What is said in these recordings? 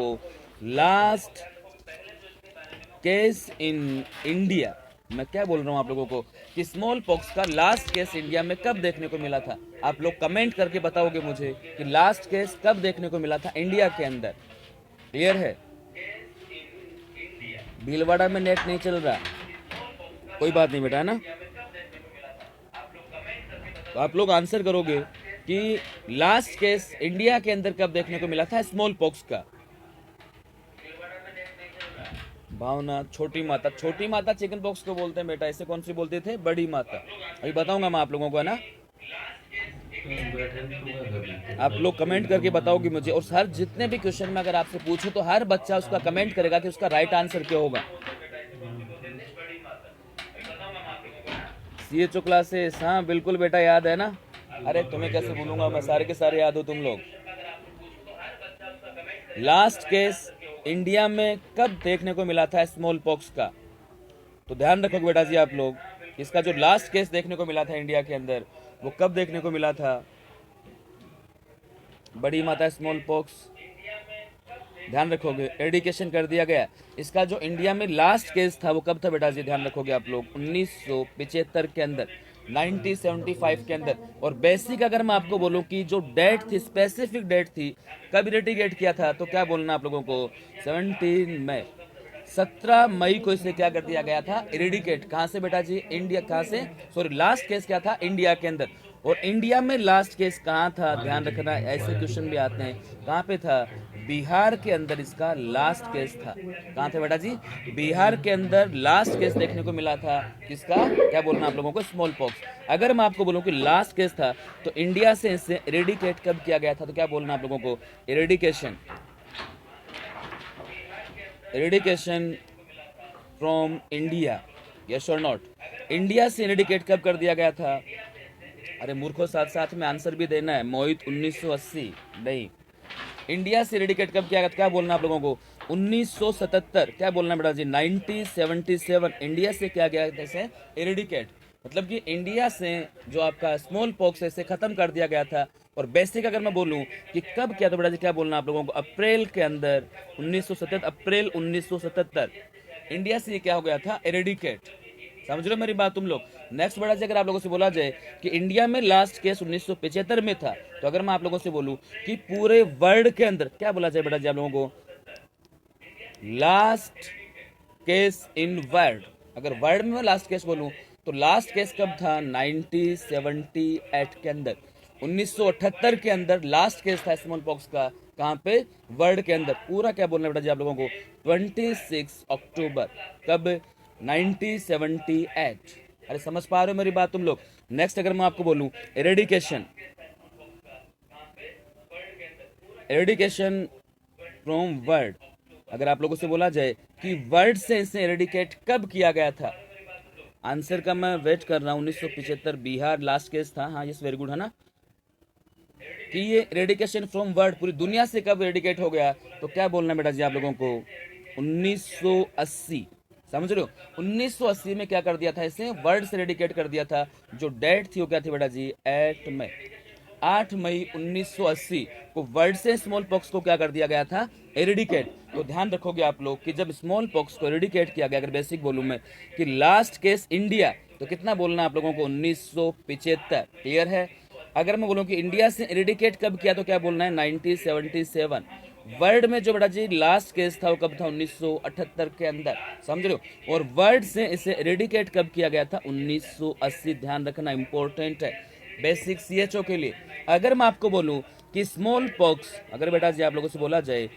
को last case in India, मैं क्या बोल रहा हूँ आप लोगों को कि स्मॉल पॉक्स का लास्ट केस इंडिया में कब देखने को मिला था। आप लोग कमेंट करके बताओगे मुझे कि लास्ट केस कब देखने को मिला था इंडिया के अंदर। क्लियर है? भीलवाड़ा में नेट नहीं चल रहा, कोई बात नहीं बेटा, है ना। तो आप लोग आंसर करोगे कि लास्ट केस इंडिया के अंदर कब देखने को मिला था स्मॉल पॉक्स का। भावना, छोटी माता चिकन पॉक्स को बोलते हैं बेटा, ऐसे कौन सी बोलते थे? बड़ी माता। अभी बताऊंगा मैं आप लोगों को, है ना। आप लोग कमेंट करके बताओगे मुझे, और हर जितने भी क्वेश्चन में अगर आपसे पूछो तो हर बच्चा उसका कमेंट करेगा कि उसका राइट आंसर क्या होगा। CHO क्लासेस, हाँ बिल्कुल बेटा, याद है ना। अरे तुम्हें कैसे भूलूंगा मैं, सारे के सारे याद हो तुम लोग। लास्ट केस इंडिया में कब देखने को मिला था स्मॉल पॉक्स का, तो ध्यान रखोगे बेटा जी आप लोग, इसका जो लास्ट केस देखने को मिला था इंडिया के अंदर वो कब देखने को मिला था। बड़ी माता स्मॉल पॉक्स, ध्यान रखोगे। एडिकेशन कर दिया गया। इसका जो इंडिया में लास्ट केस था वो कब था बेटा जी, ध्यान रखोगे आप लोग, 1975 के अंदर, 1975 के अंदर। और बेसिक अगर मैं आपको बोलूं कि जो डेट थी, स्पेसिफिक डेट थी कब इरेडिकेट किया था, तो क्या बोलना आप लोगों को, 17 मई, 17 मई को इसे क्या कर दिया गया था, इरेडिकेट। कहां से बेटा जी, इंडिया, कहां से, सॉरी लास्ट केस क्या था, इंडिया के अंदर। और इंडिया में लास्ट केस कहां था, ध्यान रखना, ऐसे क्वेश्चन भी आते हैं, कहां पे था, बिहार के अंदर इसका लास्ट केस था। कहां था बेटा जी, बिहार के अंदर लास्ट केस देखने को मिला था किसका, क्या बोलना आप लोगों को, स्मॉल पॉक्स। अगर मैं आपको बोलूं कि लास्ट केस था तो इंडिया से इसे इरेडिकेट कब किया गया था, तो क्या बोलना आप लोगों को, eradication, eradication from India, yes और नॉट। इंडिया से इरेडिकेट कब कर दिया गया था। अरे मूर्खों, साथ साथ में आंसर भी देना है। मोहित 1980 नहीं, इंडिया से इरेडिकेट कब किया गया, क्या बोलना आप लोगों को, 1977, क्या बोलना बेटा जी, 1977 इंडिया से क्या गया जैसे इरेडिकेट, मतलब कि इंडिया से जो आपका स्मॉल पॉक्स है इसे खत्म कर दिया गया था। और बेसिक अगर मैं बोलूं कि कब किया, तो बेटा जी क्या बोलना आप लोगों को, अप्रैल के अंदर, 1977, अप्रैल 1977 इंडिया से क्या हो गया था, इरेडिकेट। समझ रहे हो मेरी बात तुम लोग। नेक्स्ट बड़ा जी, अगर आप लोगों से बोला जाए कि इंडिया में लास्ट केस 1975 में था, तो अगर मैं आप लोगों से बोलूं कि पूरे वर्ल्ड के अंदर क्या बोला जाए बेटा जी आप लोगों को, लास्ट केस इन वर्ल्ड, अगर वर्ल्ड में मैं लास्ट केस बोलूं तो लास्ट केस कब था, 1978 के अंदर, 1978 के अंदर लास्ट केस था स्मॉल पॉक्स का। कहां पे, वर्ल्ड के अंदर। पूरा क्या बोलना बेटा जी आप लोगों को, 26 अक्टूबर, कब, 1978। अरे समझ पा रहे हो मेरी बात तुम लोग। नेक्स्ट अगर मैं आपको बोलूं एरेडिकेशन, एरेडिकेशन फ्रॉम वर्ल्ड, अगर आप लोगों से बोला जाए कि वर्ल्ड से इसे एरेडिकेट कब किया गया था, आंसर का मैं वेट कर रहा हूं। 1975 बिहार लास्ट केस था, हाँ यस वेरी गुड, है ना। कि ये एरेडिकेशन फ्रॉम वर्ल्ड, पूरी दुनिया से कब एरेडिकेट हो गया, तो क्या बोलना बेटा जी आप लोगों को, 1980। समझ रहे हो, 1980 में क्या कर दिया था, इसे वर्ल्ड से एरेडिकेट कर दिया था। जो डेट थी वो क्या थी बेटा जी, 8 मई, 8 मई 1980 को वर्ल्ड से स्मॉल पॉक्स को क्या कर दिया गया था, एरेडिकेट। तो ध्यान रखोगे आप लोग कि जब स्मॉल पॉक्स को एरेडिकेट किया गया, अगर बेसिक बोलूं मैं कि लास्ट केस इंडिया, तो कितना बोलना आप लोगों को, 1975। क्लियर है। अगर मैं बोलूं कि इंडिया से एरेडिकेट कब किया, तो क्या बोलना है, 1977। वर्ल्ड में जो बेटा जी लास्ट केस था वो कब था, 1978 के अंदर। समझ रहे हो। और वर्ल्ड से इसे एरेडिकेट कब किया गया था, 1980। ध्यान रखना इंपॉर्टेंट है बेसिक CHO के लिए। अगर मैं आपको बोलूं कि स्मॉल पॉक्स, अगर बेटा जी आप लोगों से बोला जाए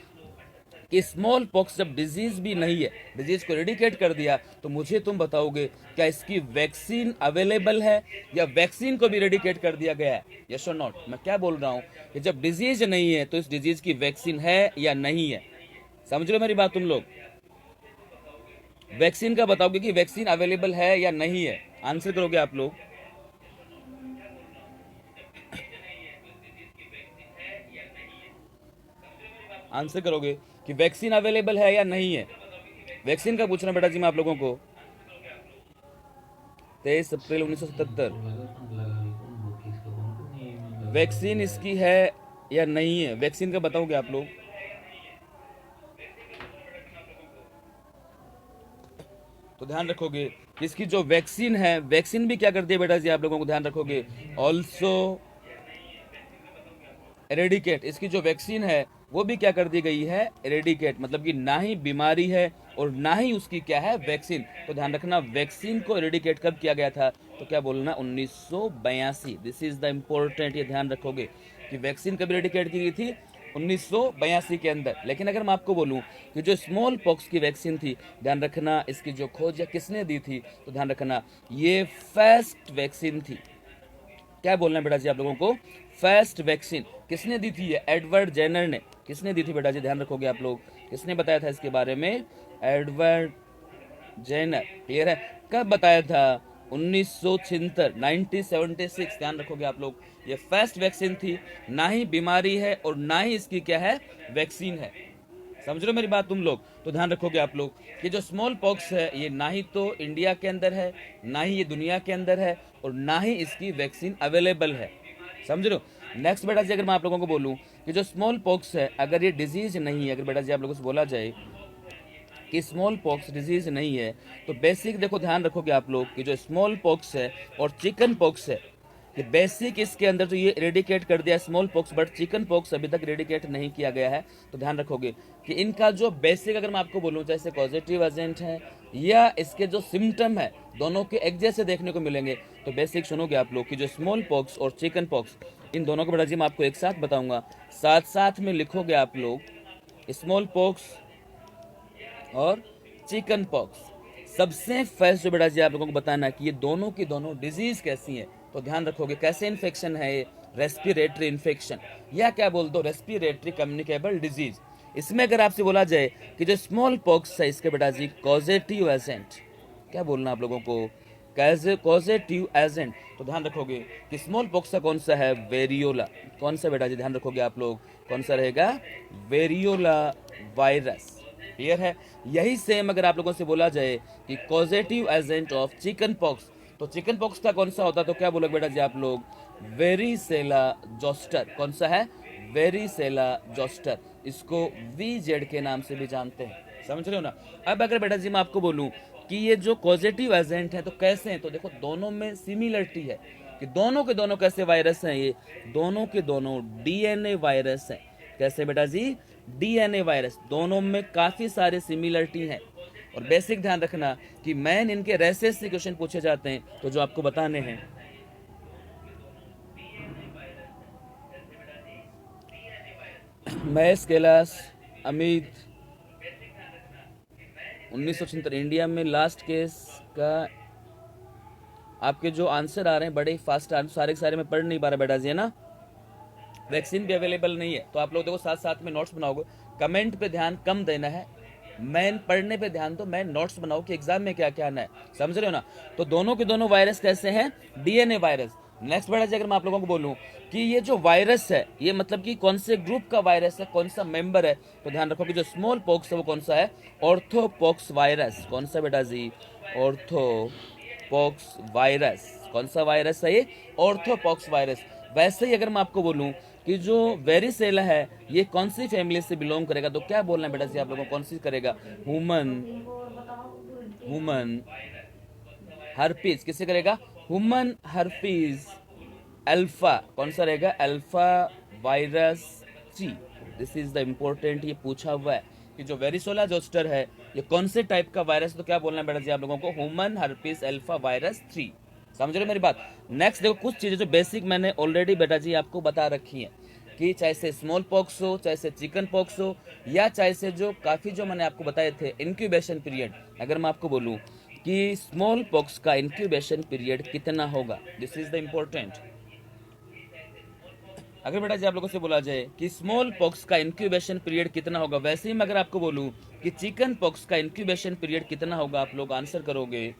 कि स्मॉल पॉक्स जब डिजीज भी नहीं है, डिजीज को एरेडिकेट कर दिया, तो मुझे तुम बताओगे क्या इसकी वैक्सीन अवेलेबल है, या वैक्सीन को भी एरेडिकेट कर दिया गया है, यस और नॉट। मैं क्या बोल रहा हूं कि जब डिजीज नहीं है तो इस डिजीज की वैक्सीन है या नहीं है। समझ लो मेरी बात तुम लोग। वैक्सीन का बताओगे कि वैक्सीन अवेलेबल है या नहीं है, आंसर करोगे आप लोग। आंसर करोगे कि वैक्सीन अवेलेबल है या नहीं है। वैक्सीन का पूछना बेटा जी मैं आप लोगों को। 23 अप्रैल 1977, वैक्सीन इसकी है या नहीं है, वैक्सीन का बताओगे आप लोग। तो ध्यान रखोगे कि इसकी जो वैक्सीन है, वैक्सीन भी क्या कर दिया बेटा जी आप लोगों को ध्यान रखोगे, ऑल्सो एरेडिकेट। इसकी जो वैक्सीन है वो भी क्या कर दी गई है, एरेडिकेट, मतलब कि ना ही बीमारी है और ना ही उसकी क्या है, वैक्सीन। तो ध्यान रखना वैक्सीन को एरेडिकेट कब किया गया था, तो क्या बोलना 1982। दिस इज द इम्पोर्टेंट, ये ध्यान रखोगे कि वैक्सीन कब एरेडिकेट की गई थी, 1982 के अंदर। लेकिन अगर मैं आपको बोलूं कि जो स्मॉल पॉक्स की वैक्सीन थी, ध्यान रखना इसकी जो खोज या किसने दी थी, तो ध्यान रखना ये फर्स्ट वैक्सीन थी। क्या बोलना है बेटा जी आप लोगों को, फर्स्ट वैक्सीन किसने दी थी, ये एडवर्ड जेनर ने। किसने दी थी बेटा जी, ध्यान रखोगे आप लोग, किसने बताया था इसके बारे में, एडवर्ड जेनर। क्लियर है, कब बताया था, 1976, 1976। ध्यान रखोगे आप लोग, ये फर्स्ट वैक्सीन थी, ना ही बीमारी है और ना ही इसकी क्या है, वैक्सीन है। समझ रहे हो मेरी बात तुम लोग। तो ध्यान रखोगे आप लोग कि जो स्मॉल पॉक्स है ये ना ही तो इंडिया के अंदर है, ना ही ये दुनिया के अंदर है, और ना ही इसकी वैक्सीन अवेलेबल है। समझ रहे हो। नेक्स्ट बेटा जी अगर मैं आप लोगों को बोलूं कि जो स्मॉल पॉक्स है, अगर ये डिजीज नहीं है, अगर बेटा जी आप लोगों से बोला जाए कि स्मॉल पॉक्स डिजीज नहीं है, तो बेसिक देखो ध्यान रखोगे आप लोग कि जो स्मॉल पॉक्स है और चिकन पॉक्स है, ये बेसिक इसके अंदर तो ये इरेडिकेट कर दिया small pox, but chicken pox अभी तक इरेडिकेट नहीं किया गया है। तो ध्यान रखोगे कि इनका जो बेसिक अगर मैं आपको बोलूँ, जैसे पॉजिटिव एजेंट है या इसके जो सिम्टम है, दोनों के एक जैसे देखने को मिलेंगे। तो बेसिक सुनोगे आप लोग कि जो स्मॉल पॉक्स और चिकन पॉक्स, इन दोनों को बड़ा जी मैं आपको एक साथ बताऊंगा, साथ साथ में लिखोगे आप लोग स्मॉल पॉक्स और चिकन पॉक्स। सबसे फर्स्ट जो बेटा जी आप लोगों को बताना है कि ये दोनों की दोनों डिजीज कैसी है। तो ध्यान रखोगे कैसे इन्फेक्शन है ये, रेस्पिरेटरी इन्फेक्शन, या क्या बोल दो रेस्पिरेटरी कम्युनिकेबल डिजीज। इसमें अगर आपसे बोला जाए कि जो स्मॉल पॉक्स है इसके बेटा जी कॉजेटिव एजेंट, क्या बोलना आप लोगों को, कॉजेटिव एजेंट। तो ध्यान रखोगे कि स्मॉल पॉक्स का कौन सा है, वेरियोला। कौन सा बेटा जी, ध्यान रखोगे आप लोग, कौन सा रहेगा, वेरियोला वायरस। क्लियर है। यही सेम अगर आप लोगों से बोला जाए कि causative agent of chicken pox, तो चिकन पॉक्स का कौन सा होता, तो क्या बोलोगे बेटा जी आप लोग, वेरिसेला जोस्टर। कौन सा है, वेरिसेला जोस्टर। इसको वीजेड के नाम से भी जानते हैं। समझ रहे हो ना। अब अगर बेटा जी मैं आपको बोलूं कि ये जो पॉजिटिव एजेंट है तो कैसे हैं, तो देखो दोनों में सिमिलरिटी है कि दोनों के दोनों कैसे वायरस हैं, ये दोनों के दोनों डीएनए वायरस हैं। कैसे बेटा जी, डीएनए वायरस, दोनों में काफी सारे सिमिलरिटी हैं। और बेसिक ध्यान रखना कि मैन इनके रेसेस से क्वेश्चन पूछे जाते हैं, तो जो आपको बताने हैं, महेश कैलाश, अमित, 1976 इंडिया में लास्ट केस का आपके जो आंसर आ रहे हैं बड़े फास्ट आंसर, सारे के सारे में पढ़ नहीं पा रहा बेटा जी, है ना। वैक्सीन भी अवेलेबल नहीं है, तो आप लोग देखो साथ साथ में नोट्स बनाओगे। कमेंट पे ध्यान कम देना है, मैं पढ़ने पे ध्यान दो, मैं नोट्स बनाओ कि एग्जाम में क्या क्या आना है। समझ रहे हो ना। तो दोनों के दोनों वायरस कैसे हैं, डीएनए वायरस। नेक्स्ट बेटा जी अगर मैं आप लोगों को बोलूं कि ये जो वायरस है ये मतलब कि कौन से ग्रुप का वायरस है, कौन सा मेंबर है, तो ध्यान रखो कि जो स्मॉल पॉक्स है वो कौन सा है, ऑर्थोपॉक्स वायरस। कौन सा बेटा जी, ऑर्थोपॉक्स वायरस। कौन सा वायरस है ये, ऑर्थोपॉक्स वायरस। वैसे ही अगर मैं आपको बोलूं कि जो वेरिसेला है ये कौन सी फैमिली से बिलोंग करेगा, तो क्या बोलना है बेटा जी आप लोगों को, कौन सी करेगा, ह्यूमन हर्पीज। किससे करेगा, ह्यूमन हर्पीज अल्फा। कौन सा रहेगा, alpha virus C. This is the important, ये पूछा हुआ है कि जो वेरिसोला जोस्टर है ये कौन से टाइप का वायरस, तो क्या बोलना है बेटा जी आप लोगों को, ह्यूमन हर्पीज अल्फा वायरस 3। समझ रहे हो मेरी बात। नेक्स्ट देखो कुछ चीजें जो बेसिक मैंने ऑलरेडी बेटा जी आपको बता रखी हैं कि चाहे से स्मॉल पॉक्स हो, चाहे से चिकन पॉक्स हो, या चाहे से जो काफी जो मैंने आपको बताए थे इंक्यूबेशन पीरियड। अगर मैं आपको बोलूं कि स्मॉल पॉक्स का इंक्यूबेशन पीरियड कितना होगा, दिस इज द इम्पोर्टेंट। अगर बेटा जी आप लोगों से बोला जाए कि स्मॉल पॉक्स का इंक्यूबेशन पीरियड कितना होगा, वैसे ही मैं अगर आपको बोलूं कि चिकन पॉक्स का इंक्यूबेशन पीरियड कितना होगा, आप लोग आंसर करोगे।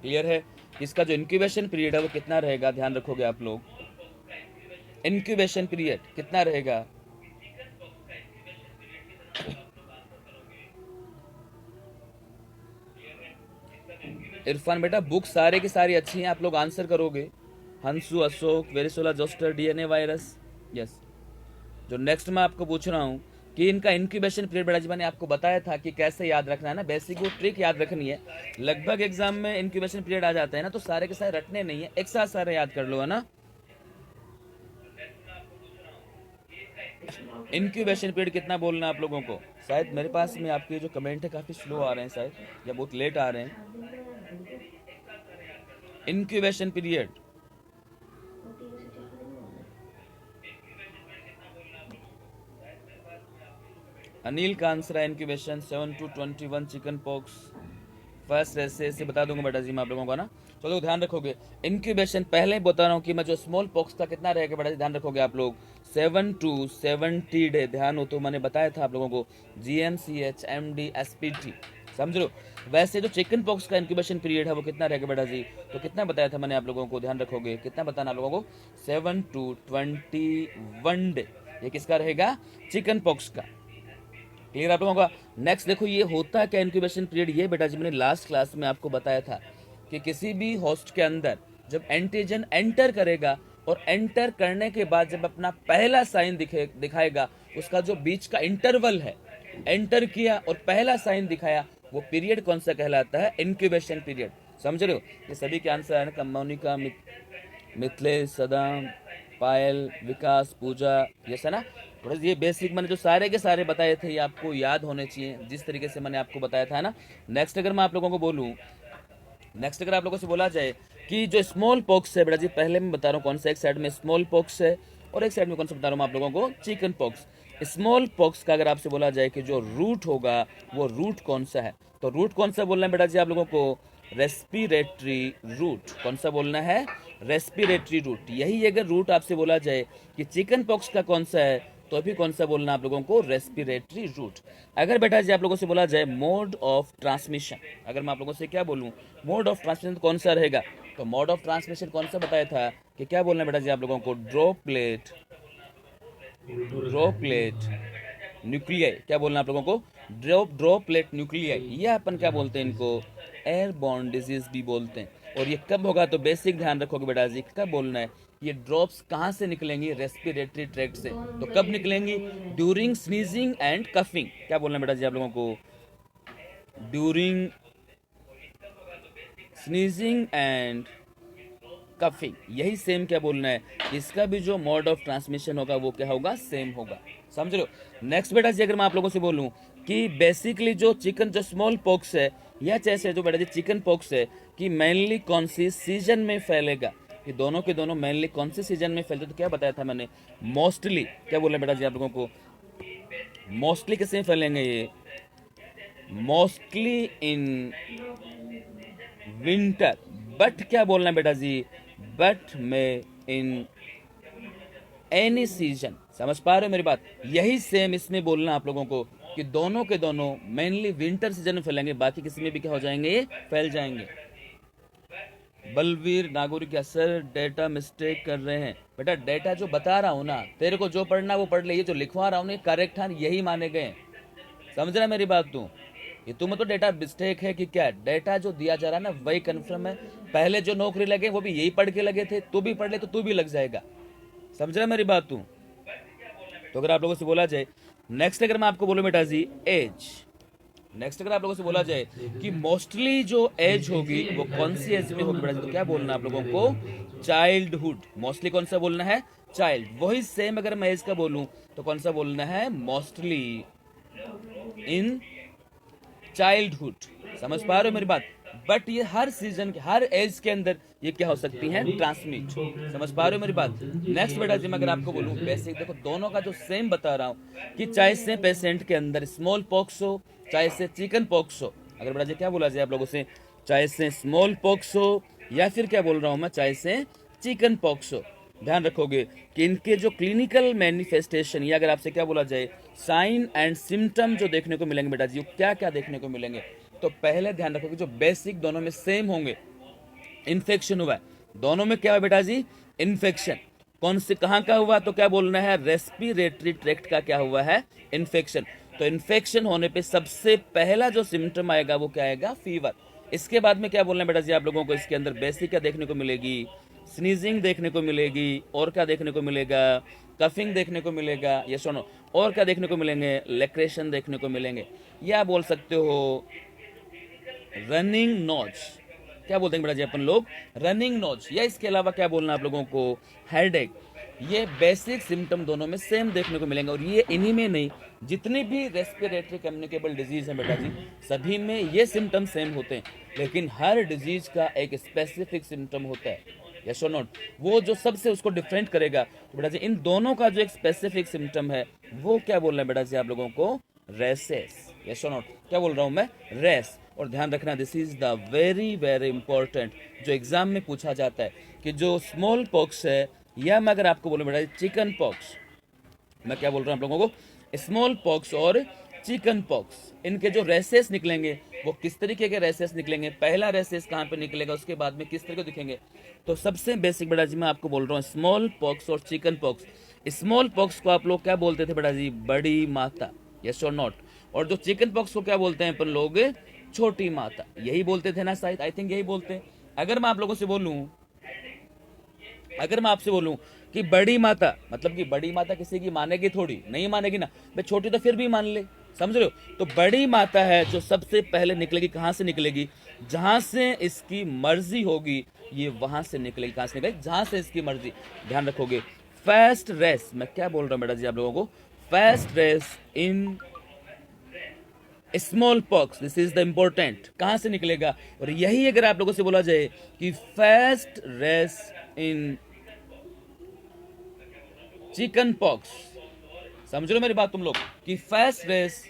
क्लियर है, इसका जो इंक्यूबेशन पीरियड है वो कितना रहेगा, ध्यान रखोगे आप लोग, इंक्यूबेशन पीरियड कितना रहेगा। इरफान बेटा बुक सारे की सारी अच्छी हैं, आप लोग आंसर करोगे। Hansu, Ashok, varicella zoster, DNA virus, yes. जो नेक्स्ट मैं आपको पूछ रहा हूँ कि इनका इंक्यूबेशन पीरियड बेटा जी मैंने आपको बताया था कि कैसे याद रखना है ना, बेसिक वो ट्रिक याद रखनी है। लगभग एग्जाम में इंक्यूबेशन पीरियड आ जाते हैं ना, तो सारे के सारे रटने नहीं है, एक साथ सारे याद कर लो, है ना। इंक्यूबेशन पीरियड कितना बोलना है आप लोगों को? शायद मेरे पास में आपके जो कमेंट है काफ़ी स्लो आ रहे हैं शायद, या बहुत लेट आ रहे हैं। इंक्यूबेशन पीरियड अनिल का आंसर है incubation 7 to 21 chicken pox first. ऐसे बता दूंगा बेटा जी मैं आप लोगों को ना, चलो ध्यान रखोगे। इंक्यूबेशन पहले ही बता रहा हूँ कि मैं जो स्मॉल पॉक्स का कितना रहेगा बेटा जी, ध्यान रखोगे आप लोग 7 to 70 डे। ध्यान हो तो मैंने बताया था आप लोगों को GMCH MD SPT, समझ लो। वैसे जो चिकन पॉक्स का इंक्यूबेशन पीरियड है वो कितना रहेगा बेटा जी, तो कितना बताया था मैंने आप लोगों को, ध्यान रखोगे कितना बताना आप लोगों को, 7 to 21 डे। ये किसका रहेगा? चिकन पॉक्स का। क्लियर आप लोगों का? नेक्स्ट देखो ये होता है क्या इंक्यूबेशन पीरियड, ये बेटा जी मैंने लास्ट क्लास में आपको बताया था कि किसी भी होस्ट के अंदर जब एंटीजन एंटर करेगा और एंटर करने के बाद जब अपना पहला साइन दिखाएगा, उसका जो बीच का इंटरवल है, एंटर किया और पहला साइन दिखाया, वो पीरियड कौन सा कहलाता है? Incubation period. समझ रहे हो? ये सभी के आंसर है ना, मोनिका, मिथिलेश, सदाम, पायल, विकास, पूजा, ये है ना। थोड़ा ये बेसिक मैंने जो सारे के सारे बताए थे ये आपको याद होने चाहिए जिस तरीके से मैंने आपको बताया था ना। नेक्स्ट अगर मैं आप लोगों को बोलूँ, नेक्स्ट अगर आप लोगों से बोला जाए कि जो स्मॉल पॉक्स है बेटा जी, पहले मैं बता रहा हूँ कौन सा, एक साइड में स्मॉल पॉक्स है और एक साइड में कौन सा बता रहा हूँ आप लोगों को, चिकन पॉक्स। स्मॉल पॉक्स का अगर आपसे बोला जाए कि जो रूट होगा वो रूट कौन सा है, तो रूट कौन सा बोलना है बेटा जी आप लोगों को? Respiratory route. कौन सा बोलना है? Respiratory route. यही अगर रूट आपसे बोला जाए कि चिकन पॉक्स का कौन सा है, तो अभी कौन सा बोलना आप लोगों को? Respiratory route. अगर बेटा जी आप लोगों से बोला जाए मोड ऑफ ट्रांसमिशन, अगर मैं आप लोगों से क्या बोलूं मोड ऑफ ट्रांसमिशन कौन सा रहेगा, तो मोड ऑफ ट्रांसमिशन कौन सा बताया था कि क्या बोलना बेटा जी आप लोगों को? Droplet, droplet nuclei. क्या बोलना आप लोगों को? Droplet nuclei. ये अपन क्या बोलते हैं इनको? एयरबॉर्न डिजीज भी बोलते हैं। और ये कब होगा, तो बेसिक ध्यान रखोगे बेटा जी, कब बोलना है? ये ड्रॉप्स कहाँ से निकलेंगी? रेस्पिरेटरी ट्रैक्ट से। तो कब निकलेंगी? During sneezing and coughing. क्या बोलना है बेटा जी आप लोगों को? During sneezing and coughing. यही सेम क्या बोलना है, इसका भी जो मोड ऑफ ट्रांसमिशन होगा वो क्या होगा? सेम होगा। समझ लो। नेक्स्ट बेटा जी अगर मैं आप लोगों से बोलूं कि बेसिकली जो चिकन जो स्मॉल पॉक्स है या जैसे जो बेटा जी चिकन पॉक्स है कि मेनली कौन सी सीजन में फैलेगा, ये दोनों के दोनों मेनली कौन से सीजन में फैलते, तो क्या बताया था मैंने? मोस्टली। क्या बोलना बेटा जी आप लोगों को? मोस्टली किस में फैलेंगे ये? Mostly in winter. बट क्या बोलना है बेटा जी? बट में इन एनी सीजन। समझ पा रहे हो मेरी बात? यही सेम इसमें बोलना आप लोगों को कि दोनों के दोनों मेनली विंटर सीजन में फैलेंगे, बाकी किसी में भी क्या हो जाएंगे? ये फैल जाएंगे। बलवीर नागौरी क्या सर डेटा मिस्टेक कर रहे हैं? बेटा डेटा जो बता रहा हूं ना, तेरे को जो पढ़ना वो पढ़ ले, ये जो लिखवा रहा हूं ना करेक्ट है, यही माने गए। समझ रहा है मेरी बात तू? ये तुम तो डेटा मिस्टेक है कि क्या? डेटा जो दिया जा रहा है ना वही कंफर्म है। पहले जो नौकरी लगे वो भी यही पढ़ के लगे थे, तू भी पढ़ ले तो तू भी लग जाएगा। समझ रहा है मेरी बात तू? तो अगर आप लोगों से बोला जाए नेक्स्ट, अगर मैं आपको बोलूं बेटा जी एज, नेक्स्ट अगर आप लोगों से बोला जाए कि मोस्टली जो एज होगी वो कौन सी एज में होगी बेटा जी, तो क्या बोलना आप लोगों को? चाइल्डहुड। मोस्टली कौन सा बोलना है? चाइल्ड। वही सेम अगर मैं एज का बोलूं तो कौन सा बोलना है? Mostly in childhood. समझ पा रहे हो मेरी बात? बट ये हर सीजन के हर एज के अंदर ये क्या हो सकती है? ट्रांसमिट। समझ पा रहे हो मेरी बात? नेक्स्ट बेटा जी मैं अगर आपको बोलूं बेसिक, देखो दोनों का जो सेम बता रहा हूं कि चाहे से पेशेंट के अंदर स्मॉल पॉक्स हो चाहे से चिकन पॉक्स हो, अगर बेटा जी क्या बोला जाए आप लोगों से, चाहे से स्मॉल पॉक्स हो या फिर क्या बोल रहा हूं मैं, चाहे से चिकन पॉक्स हो, ध्यान रखोगे कि इनके जो क्लिनिकल मैनिफेस्टेशन या अगर आपसे क्या बोला जाए साइन एंड सिम्टम जो देखने को मिलेंगे बेटा जी, क्या क्या देखने को मिलेंगे, तो पहले ध्यान रखोगे जो बेसिक दोनों में सेम होंगे। इन्फेक्शन हुआ है, दोनों में क्या हुआ बेटा जी? इन्फेक्शन। कौन से कहाँ का हुआ, तो क्या बोलना है? रेस्पिरेटरी ट्रैक्ट का क्या हुआ है? इन्फेक्शन। तो इन्फेक्शन होने पे सबसे पहला जो सिम्टम आएगा वो क्या आएगा? फीवर। इसके बाद में क्या बोलना है बेटा जी आप लोगों को? इसके अंदर बेसिक क्या देखने को मिलेगी? स्नीजिंग देखने को मिलेगी। और क्या देखने को मिलेगा? कफिंग देखने को मिलेगा। ये सुनो, और क्या देखने को मिलेंगे, लैक्रेशन देखने को मिलेंगे, या बोल सकते हो रनिंग नोज। क्या बोलते हैं बेटा जी अपन लोग, रनिंग नोज। या इसके अलावा क्या बोलना आप लोगों को, हेडेक। ये बेसिक सिम्टम दोनों में सेम देखने को मिलेंगे, और ये इन्हीं में नहीं, जितनी भी रेस्पिरेटरी कम्युनिकेबल डिजीज है बेटा जी, सभी में ये सिम्टम सेम होते हैं, लेकिन हर डिजीज का एक स्पेसिफिक सिम्टम होता है, यस और नॉट। वो जो सबसे उसको डिफरेंट करेगा, तो बेटा जी इन दोनों का जो एक स्पेसिफिक सिम्टम है, वो क्या बोल रहे हैं बेटा जी आप लोगों को, रेसेस, यस और नॉट। क्या बोल रहा हूं मैं, रेस। और ध्यान रखना, this is the very very important, जो एग्जाम में पूछा जाता है कि जो स्मॉल पॉक्स है, या मैं अगर आपको बोलूं बेटा चिकन पॉक्स, मैं क्या बोल रहा हूं आप लोगों को, स्मॉल पॉक्स और चिकन पॉक्स, इनके जो रेसेस निकलेंगे वो किस तरीके के रेसेस निकलेंगे, पहला रेसेस कहाँ पे निकलेगा, उसके बाद में किस तरह के दिखेंगे। तो सबसे बेसिक बेटा जी मैं आपको बोल रहा हूँ, स्मॉल पॉक्स और चिकन पॉक्स। स्मॉल पॉक्स को आप लोग क्या बोलते थे बेटा जी, बड़ी माता, यस और नॉट। और जो चिकन पॉक्स को क्या बोलते हैं अपन लोग, छोटी माता, यही बोलते थे ना शायद, आई थिंक यही बोलते हैं। अगर मैं आप लोगों से बोलूं, अगर मैं आपसे बोलूं कि बड़ी माता, मतलब कि बड़ी माता किसी की मानेगी थोड़ी, नहीं मानेगी ना भाई, छोटी तो फिर भी मान ले, समझ रहे हो। तो बड़ी माता है जो सबसे पहले निकलेगी, कहां से निकलेगी, जहां से इसकी मर्जी होगी, ये वहां से निकलेगी। कहां से निकलेगी, जहां से इसकी मर्जी। ध्यान रखोगे, फास्ट रेस, मैं क्या बोल रहा हूं बेटा जी आप लोगों को, fast rash in smallpox, this is the important, कहां से निकलेगा। और यही अगर आप लोगों से बोला जाए कि fast rash in chickenpox, समझ लो मेरी बात तुम लोग, कि fast rash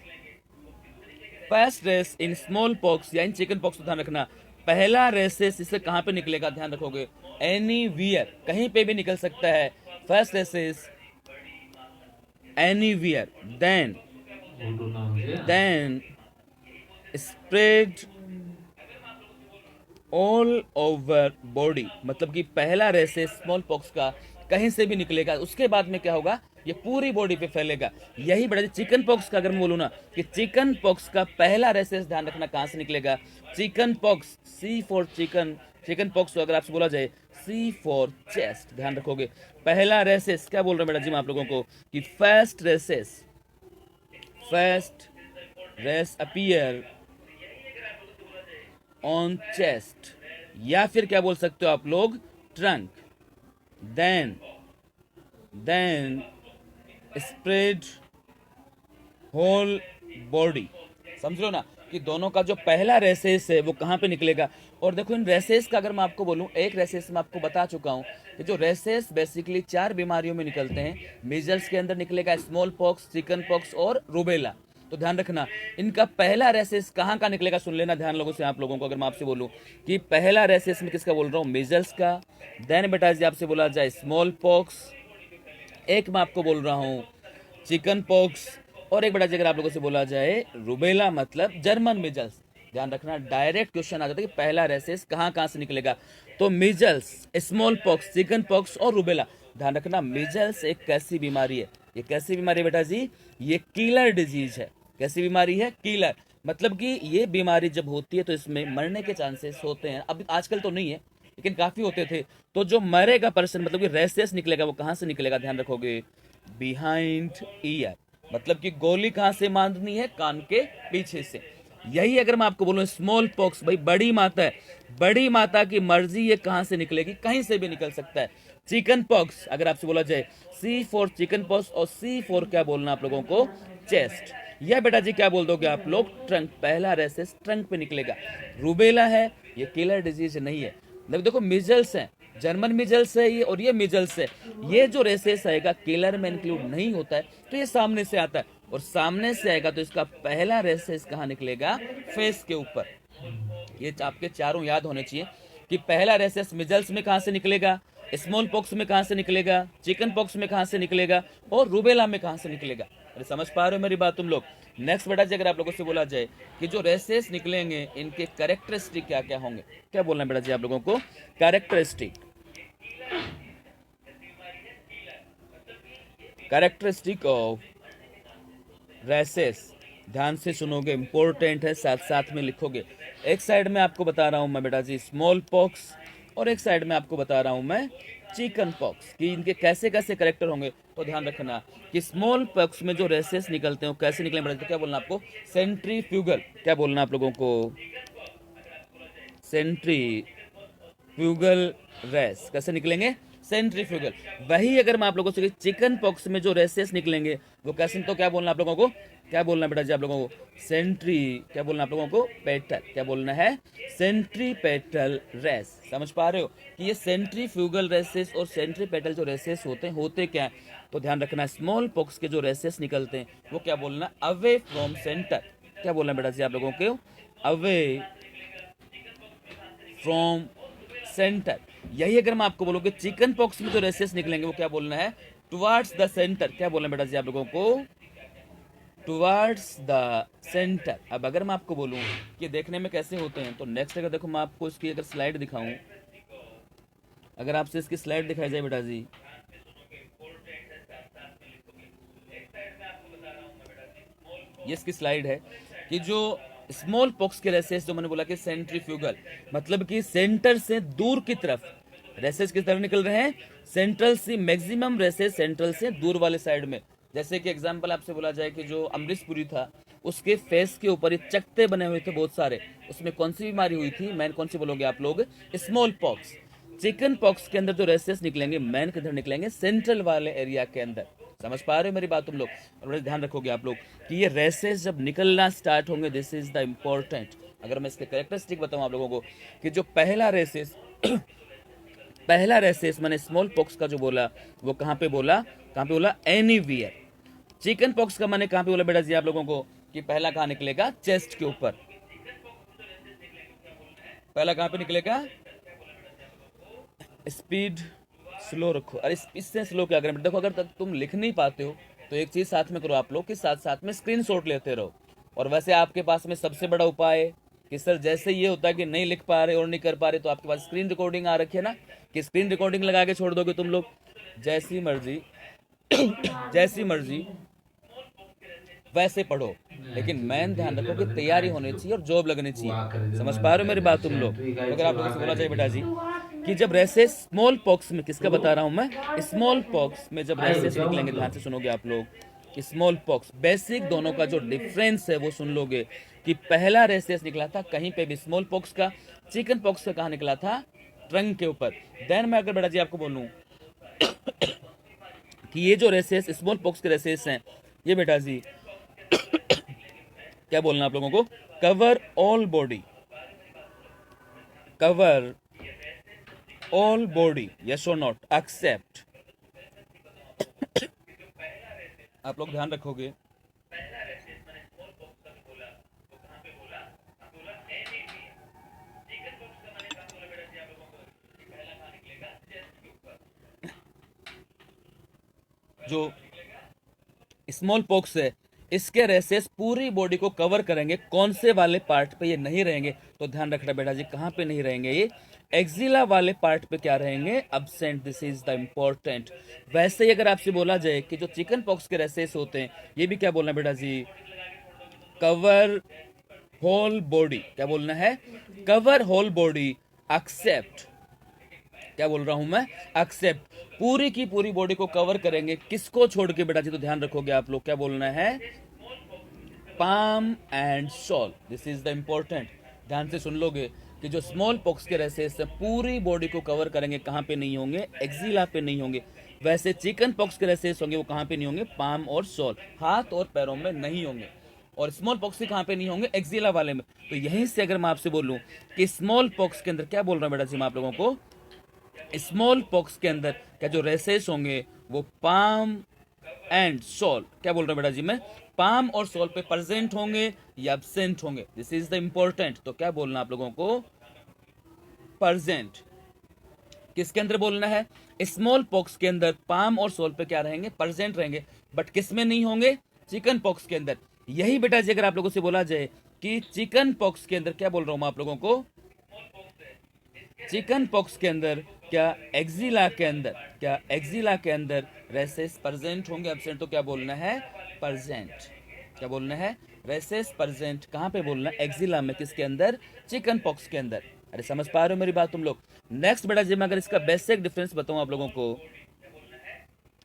in smallpox या इन चिकन पॉक्स को ध्यान रखना, पहला रेसेस इससे कहां पे निकलेगा, ध्यान रखोगे, एनी वियर, कहीं पे भी निकल सकता है, first rashes anywhere, then spread all over body, मतलब कि पहला रेसेस स्मॉल पॉक्स का कहीं से भी निकलेगा, उसके बाद में क्या होगा, ये पूरी बॉडी पे फैलेगा। यही बड़ा चिकन पॉक्स का अगर मैं बोलूं ना, कि चिकन पॉक्स का पहला रेसेस, ध्यान रखना कहां से निकलेगा, chickenpox, C for chicken, chickenpox अगर आपसे बोला जाए सी फॉर चेस्ट, ध्यान रखोगे। पहला रेसेस क्या बोल रहे हैं बेटा जी मैं आप लोगों को, कि first rash appear on chest, या फिर क्या बोल सकते हो आप लोग, trunk, then spread whole body. समझ लो ना कि दोनों का जो पहला रेसेस है वो कहां पे निकलेगा। और देखो इन रेसेस का अगर मैं आपको बोलूं, एक रेसेस मैं आपको बता चुका हूं कि जो रेसेस बेसिकली 4 बीमारियों में निकलते हैं, मीजल्स के अंदर निकलेगा स्मॉल पॉक्स, चिकन पॉक्स और रूबेला। तो ध्यान रखना, इनका पहला रेसेस कहां का निकलेगा, सुन लेना ध्यान लोगों से आप लोगों को। अगर मैं आपसे बोलूं कि पहला रेसेस में किसका बोल रहा हूं, मीजल्स का, देन बेटा जी आपसे बोला जाए स्मॉल पॉक्स, एक मैं आपको बोल रहा हूं चिकन पॉक्स, और एक बड़ा अगर आप लोगों से बोला जाए रूबेला, मतलब जर्मन मिजल्स। ध्यान रखना, डायरेक्ट क्वेश्चन आ जाता है कि पहला रेसेस कहां कहां से निकलेगा। तो measles, small pox, chicken pox और रूबेला। ध्यान रखना, मिजल्स एक कैसी बीमारी है, ये कैसी बीमारी है बेटा जी, ये किलर डिजीज है। कैसी बीमारी है, किलर, मतलब कि ये बीमारी जब होती है तो इसमें मरने के चांसेस होते हैं। अब आजकल तो नहीं है, लेकिन काफी होते थे। तो जो मरेगा पर्सन, मतलब कि रेसेस निकलेगा, वो कहां से निकलेगा, ध्यान रखोगे, बिहाइंड ईयर, मतलब कि गोली कहां से मारनी है, कान के पीछे से। यही अगर मैं आपको बोलूं स्मॉल पॉक्स, भाई बड़ी माता है, बड़ी माता की मर्जी ये कहां से निकलेगी, कहीं से भी निकल सकता है। चिकन पॉक्स अगर आपसे बोला जाए सी फॉर चिकन पॉक्स, और सी फॉर क्या बोलना आप लोगों को, चेस्ट। यह बेटा जी क्या बोल दोगे आप लोग, ट्रंक, पहला रेसेस ट्रंक पे निकलेगा। रूबेला है, ये किलर डिजीज नहीं है। देखो मिजल्स है, जर्मन मिजल्स है ये, और ये मिजल्स है, ये जो रेसेस आएगा किलर में इंक्लूड नहीं होता है, तो ये सामने से आता है, और सामने से आएगा तो इसका पहला रेसेस कहां निकलेगा, फेस के ऊपर। ये आपके चारों याद होने चाहिए कि पहला रेसेस मिजल्स में कहां से निकलेगा, स्मॉल पॉक्स में कहां से निकलेगा, चिकन पॉक्स में कहां से निकलेगा, और रूबेला में कहां से निकलेगा। अरे समझ पा रहे हो मेरी बात तुम लोग। नेक्स्ट बेटा जी अगर आप लोगों से बोला जाए कि जो रेसेस निकलेंगे इनके कैरेक्टरिस्टिक क्या क्या होंगे, क्या बोलना है बेटा जी आप लोगों को, कैरेक्टरिस्टिक ऑफ रेसेस। ध्यान से सुनोगे, इंपॉर्टेंट है, साथ साथ में लिखोगे। एक साइड में आपको बता रहा हूं मैं बेटा जी, स्मॉल पॉक्स, और एक साइड में आपको बता रहा हूं मैं चिकन पॉक्स कि इनके कैसे कैसे करेक्टर होंगे। तो ध्यान रखना कि स्मॉल पॉक्स में जो रेसेस निकलते हैं वो कैसे निकले बड़ा, तो क्या बोलना आपको, सेंट्रीफ्यूगल। क्या बोलना आप लोगों को, सेंट्रीफ्यूगल रेस कैसे निकलेंगे, सेंट्रीफ्यूगल। वही अगर मैं आप लोगों से चिकन पॉक्स में जो रेसेस निकलेंगे वो कैसे, तो क्या बोलना आप लोगों को, क्या बोलना बेटा जी आप लोगों को, सेंट्री, क्या बोलना आप लोगों को, पेटल। क्या बोलना है, सेंट्री पेटल रेस। समझ पा रहे हो कि ये सेंट्रीफ्यूगल रेसेस और सेंट्री पेटल जो रेसेस होते क्या है। तो ध्यान रखना स्मॉल पॉक्स के जो रेसेस निकलते हैं वो क्या बोलना, अवे फ्रॉम सेंटर। क्या बोलना बेटा जी आप लोगों को, अवे फ्रॉम सेंटर। यही अगर मैं आपको बोलूँ कि चिकन पॉक्स में जो रेसेस निकलेंगे वो क्या बोलना है, टुवर्ड्स द सेंटर। क्या बोलना बेटा जी आप लोगों को, टुवर्ड्स द सेंटर। अब अगर मैं आपको बोलूं कि देखने में कैसे होते हैं, तो नेक्स्ट अगर देखो मैं आपको इसकी अगर स्लाइड दिखाऊं, अगर आपसे इसकी स्लाइड दिखाई जाए बेटा जी, ये इसकी स्लाइड है कि जो स्मॉल पॉक्स के रेसेस जो मैंने बोला कि सेंट्रीफ्यूगल, मतलब कि सेंटर से दूर की तरफ रेसेस किस तरफ निकल रहे हैं, सेंट्रल से, मैक्सिमम रेसेस सेंट्रल से दूर वाले साइड में। जैसे कि एग्जांपल आपसे बोला जाए कि जो अमरीशपुरी था उसके फेस के ऊपर ये चकते बने हुए थे बहुत सारे, उसमें कौन सी बीमारी हुई थी, मैन कौन सी बोलोगे आप लोग, स्मॉल पॉक्स। चिकन पॉक्स के अंदर जो रेसेस निकलेंगे मैन किधर निकलेंगे, सेंट्रल वाले एरिया के अंदर। समझ पा रहे हो मेरी बात तुम लोग, और बड़े ध्यान रखोगे आप लोग कि ये रेसेस जब निकलना स्टार्ट होंगे, दिस इज द इम्पोर्टेंट। अगर मैं इसके कैरेक्टरिस्टिक बताऊं आप लोगों को कि जो पहला रेसेस पहला रेसेस मैंने स्मॉल पॉक्स का जो बोला वो कहाँ पे बोला, कहाँ पे बोला, एनीवियर। चिकन पॉक्स का मैंने कहाँ पे बोला बेटा जी आप लोगों को कि पहला कहाँ निकलेगा, चेस्ट के ऊपर। पहला कहाँ पे निकलेगा, स्पीड स्लो रखो। अरे इससे स्लो क्या करें, देखो अगर तक तुम लिख नहीं पाते हो तो एक चीज साथ में करो आप लोग कि साथ साथ में स्क्रीनशॉट लेते रहो। और वैसे आपके पास में सबसे बड़ा उपाय है कि सर जैसे ये होता है कि नहीं लिख पा रहे और नहीं कर पा रहे, तो आपके पास स्क्रीन रिकॉर्डिंग आ रखी है ना, कि स्क्रीन रिकॉर्डिंग लगा के छोड़ दोगे तुम लोग, जैसी मर्जी जैसी मर्जी वैसे पढ़ो। लेकिन मैन ध्यान रखो कि तैयारी होनी चाहिए और जॉब लगनी चाहिए। समझ पा रहे हो मेरी बात तुम लोग। तो अगर आप लोगों से बोला जाए बेटा जी कि जब रेसेस स्मॉल पॉक्स में, किसका बता रहा हूं मैं, स्मॉल पॉक्स में जब रेसेस निकलेंगे, ध्यान से सुनोगे आप लोग, स्मॉल पॉक्स बेसिक दोनों का जो डिफरेंस है वो सुन लोगे कि पहला रेसेस निकला था कहीं पे भी स्मॉल पॉक्स का, चिकन पॉक्स का कहाँ निकला था, ट्रंक के ऊपर। देन मैं अगर बेटा जी आपको बोलूं कि ये जो रेसेस स्मॉल पॉक्स के रेसेस हैं, ये बेटा जी क्या बोलना आप लोगों को, cover all body, cover all body, yes और नॉट, एक्सेप्ट। आप लोग ध्यान रखोगे जो स्मॉल पॉक्स है इसके रेसेस पूरी बॉडी को कवर करेंगे, कौन से वाले पार्ट पे ये नहीं रहेंगे, तो ध्यान रखना बेटा जी कहां पे नहीं रहेंगे, ये एक्सिला वाले पार्ट पे क्या रहेंगे, absent. This is the important. वैसे ही अगर आपसे बोला जाए कि जो चिकन पॉक्स के रेसेस होते हैं ये भी क्या बोलना बेटा जी, कवर होल बॉडी। क्या बोलना है, कवर होल बॉडी एक्सेप्ट, क्या बोल रहा हूं मैं, एक्सेप्ट। पूरी की पूरी बॉडी को कवर करेंगे, किसको छोड़ के बेटा जी, तो ध्यान रखोगे आप लोग, क्या बोलना है, palm and shawl. This is the important. ध्यान से सुन लोगे कि जो स्मॉल पॉक्स के रेसेस से पूरी बॉडी को कवर करेंगे, कहां पे नहीं होंगे, एक्सिला पे नहीं होंगे। वैसे चिकन पॉक्स के रेसेस होंगे वो कहां पे नहीं होंगे, पाम और शॉल, हाथ और पैरों में नहीं होंगे। और स्मॉल पॉक्स के कहां पे नहीं होंगे, एक्सिला वाले में। तो यहीं से अगर मैं आपसे बोलूं कि स्मॉल पॉक्स के अंदर, क्या बोल रहा हूं बेटा जी मैं आप लोगों को, स्मॉल पॉक्स के अंदर क्या जो रेसेस होंगे वो पाम एंड सोल, क्या बोल रहा हूं बेटा जी मैं, पाम और सोल पे प्रेजेंट होंगे या एब्सेंट होंगे। This is the important. तो क्या बोलना आप लोगों को, प्रेजेंट। किसके अंदर बोलना है, स्मॉल पॉक्स के अंदर पाम और सोल पे क्या रहेंगे, प्रेजेंट रहेंगे। बट किस में नहीं होंगे, चिकन पॉक्स के अंदर। यही बेटा जी अगर आप लोगों से बोला जाए कि चिकन पॉक्स के अंदर, क्या बोल रहा हूं मैं आप लोगों को, चिकन पॉक्स के अंदर क्या एक्सिला के अंदर, क्या एक्सिला के अंदर रेसेस प्रेजेंट होंगे एब्सेंट, तो क्या बोलना है, प्रेजेंट। क्या बोलना है, रेसेस प्रेजेंट। कहां पे बोलना है, एक्सिला में, किसके अंदर, चिकन पॉक्स के अंदर। अरे समझ पा रहे हो मेरी बात तुम लोग? नेक्स्ट बेटा जी मैं अगर इसका बेसिक डिफरेंस बताऊं आप लोगों को,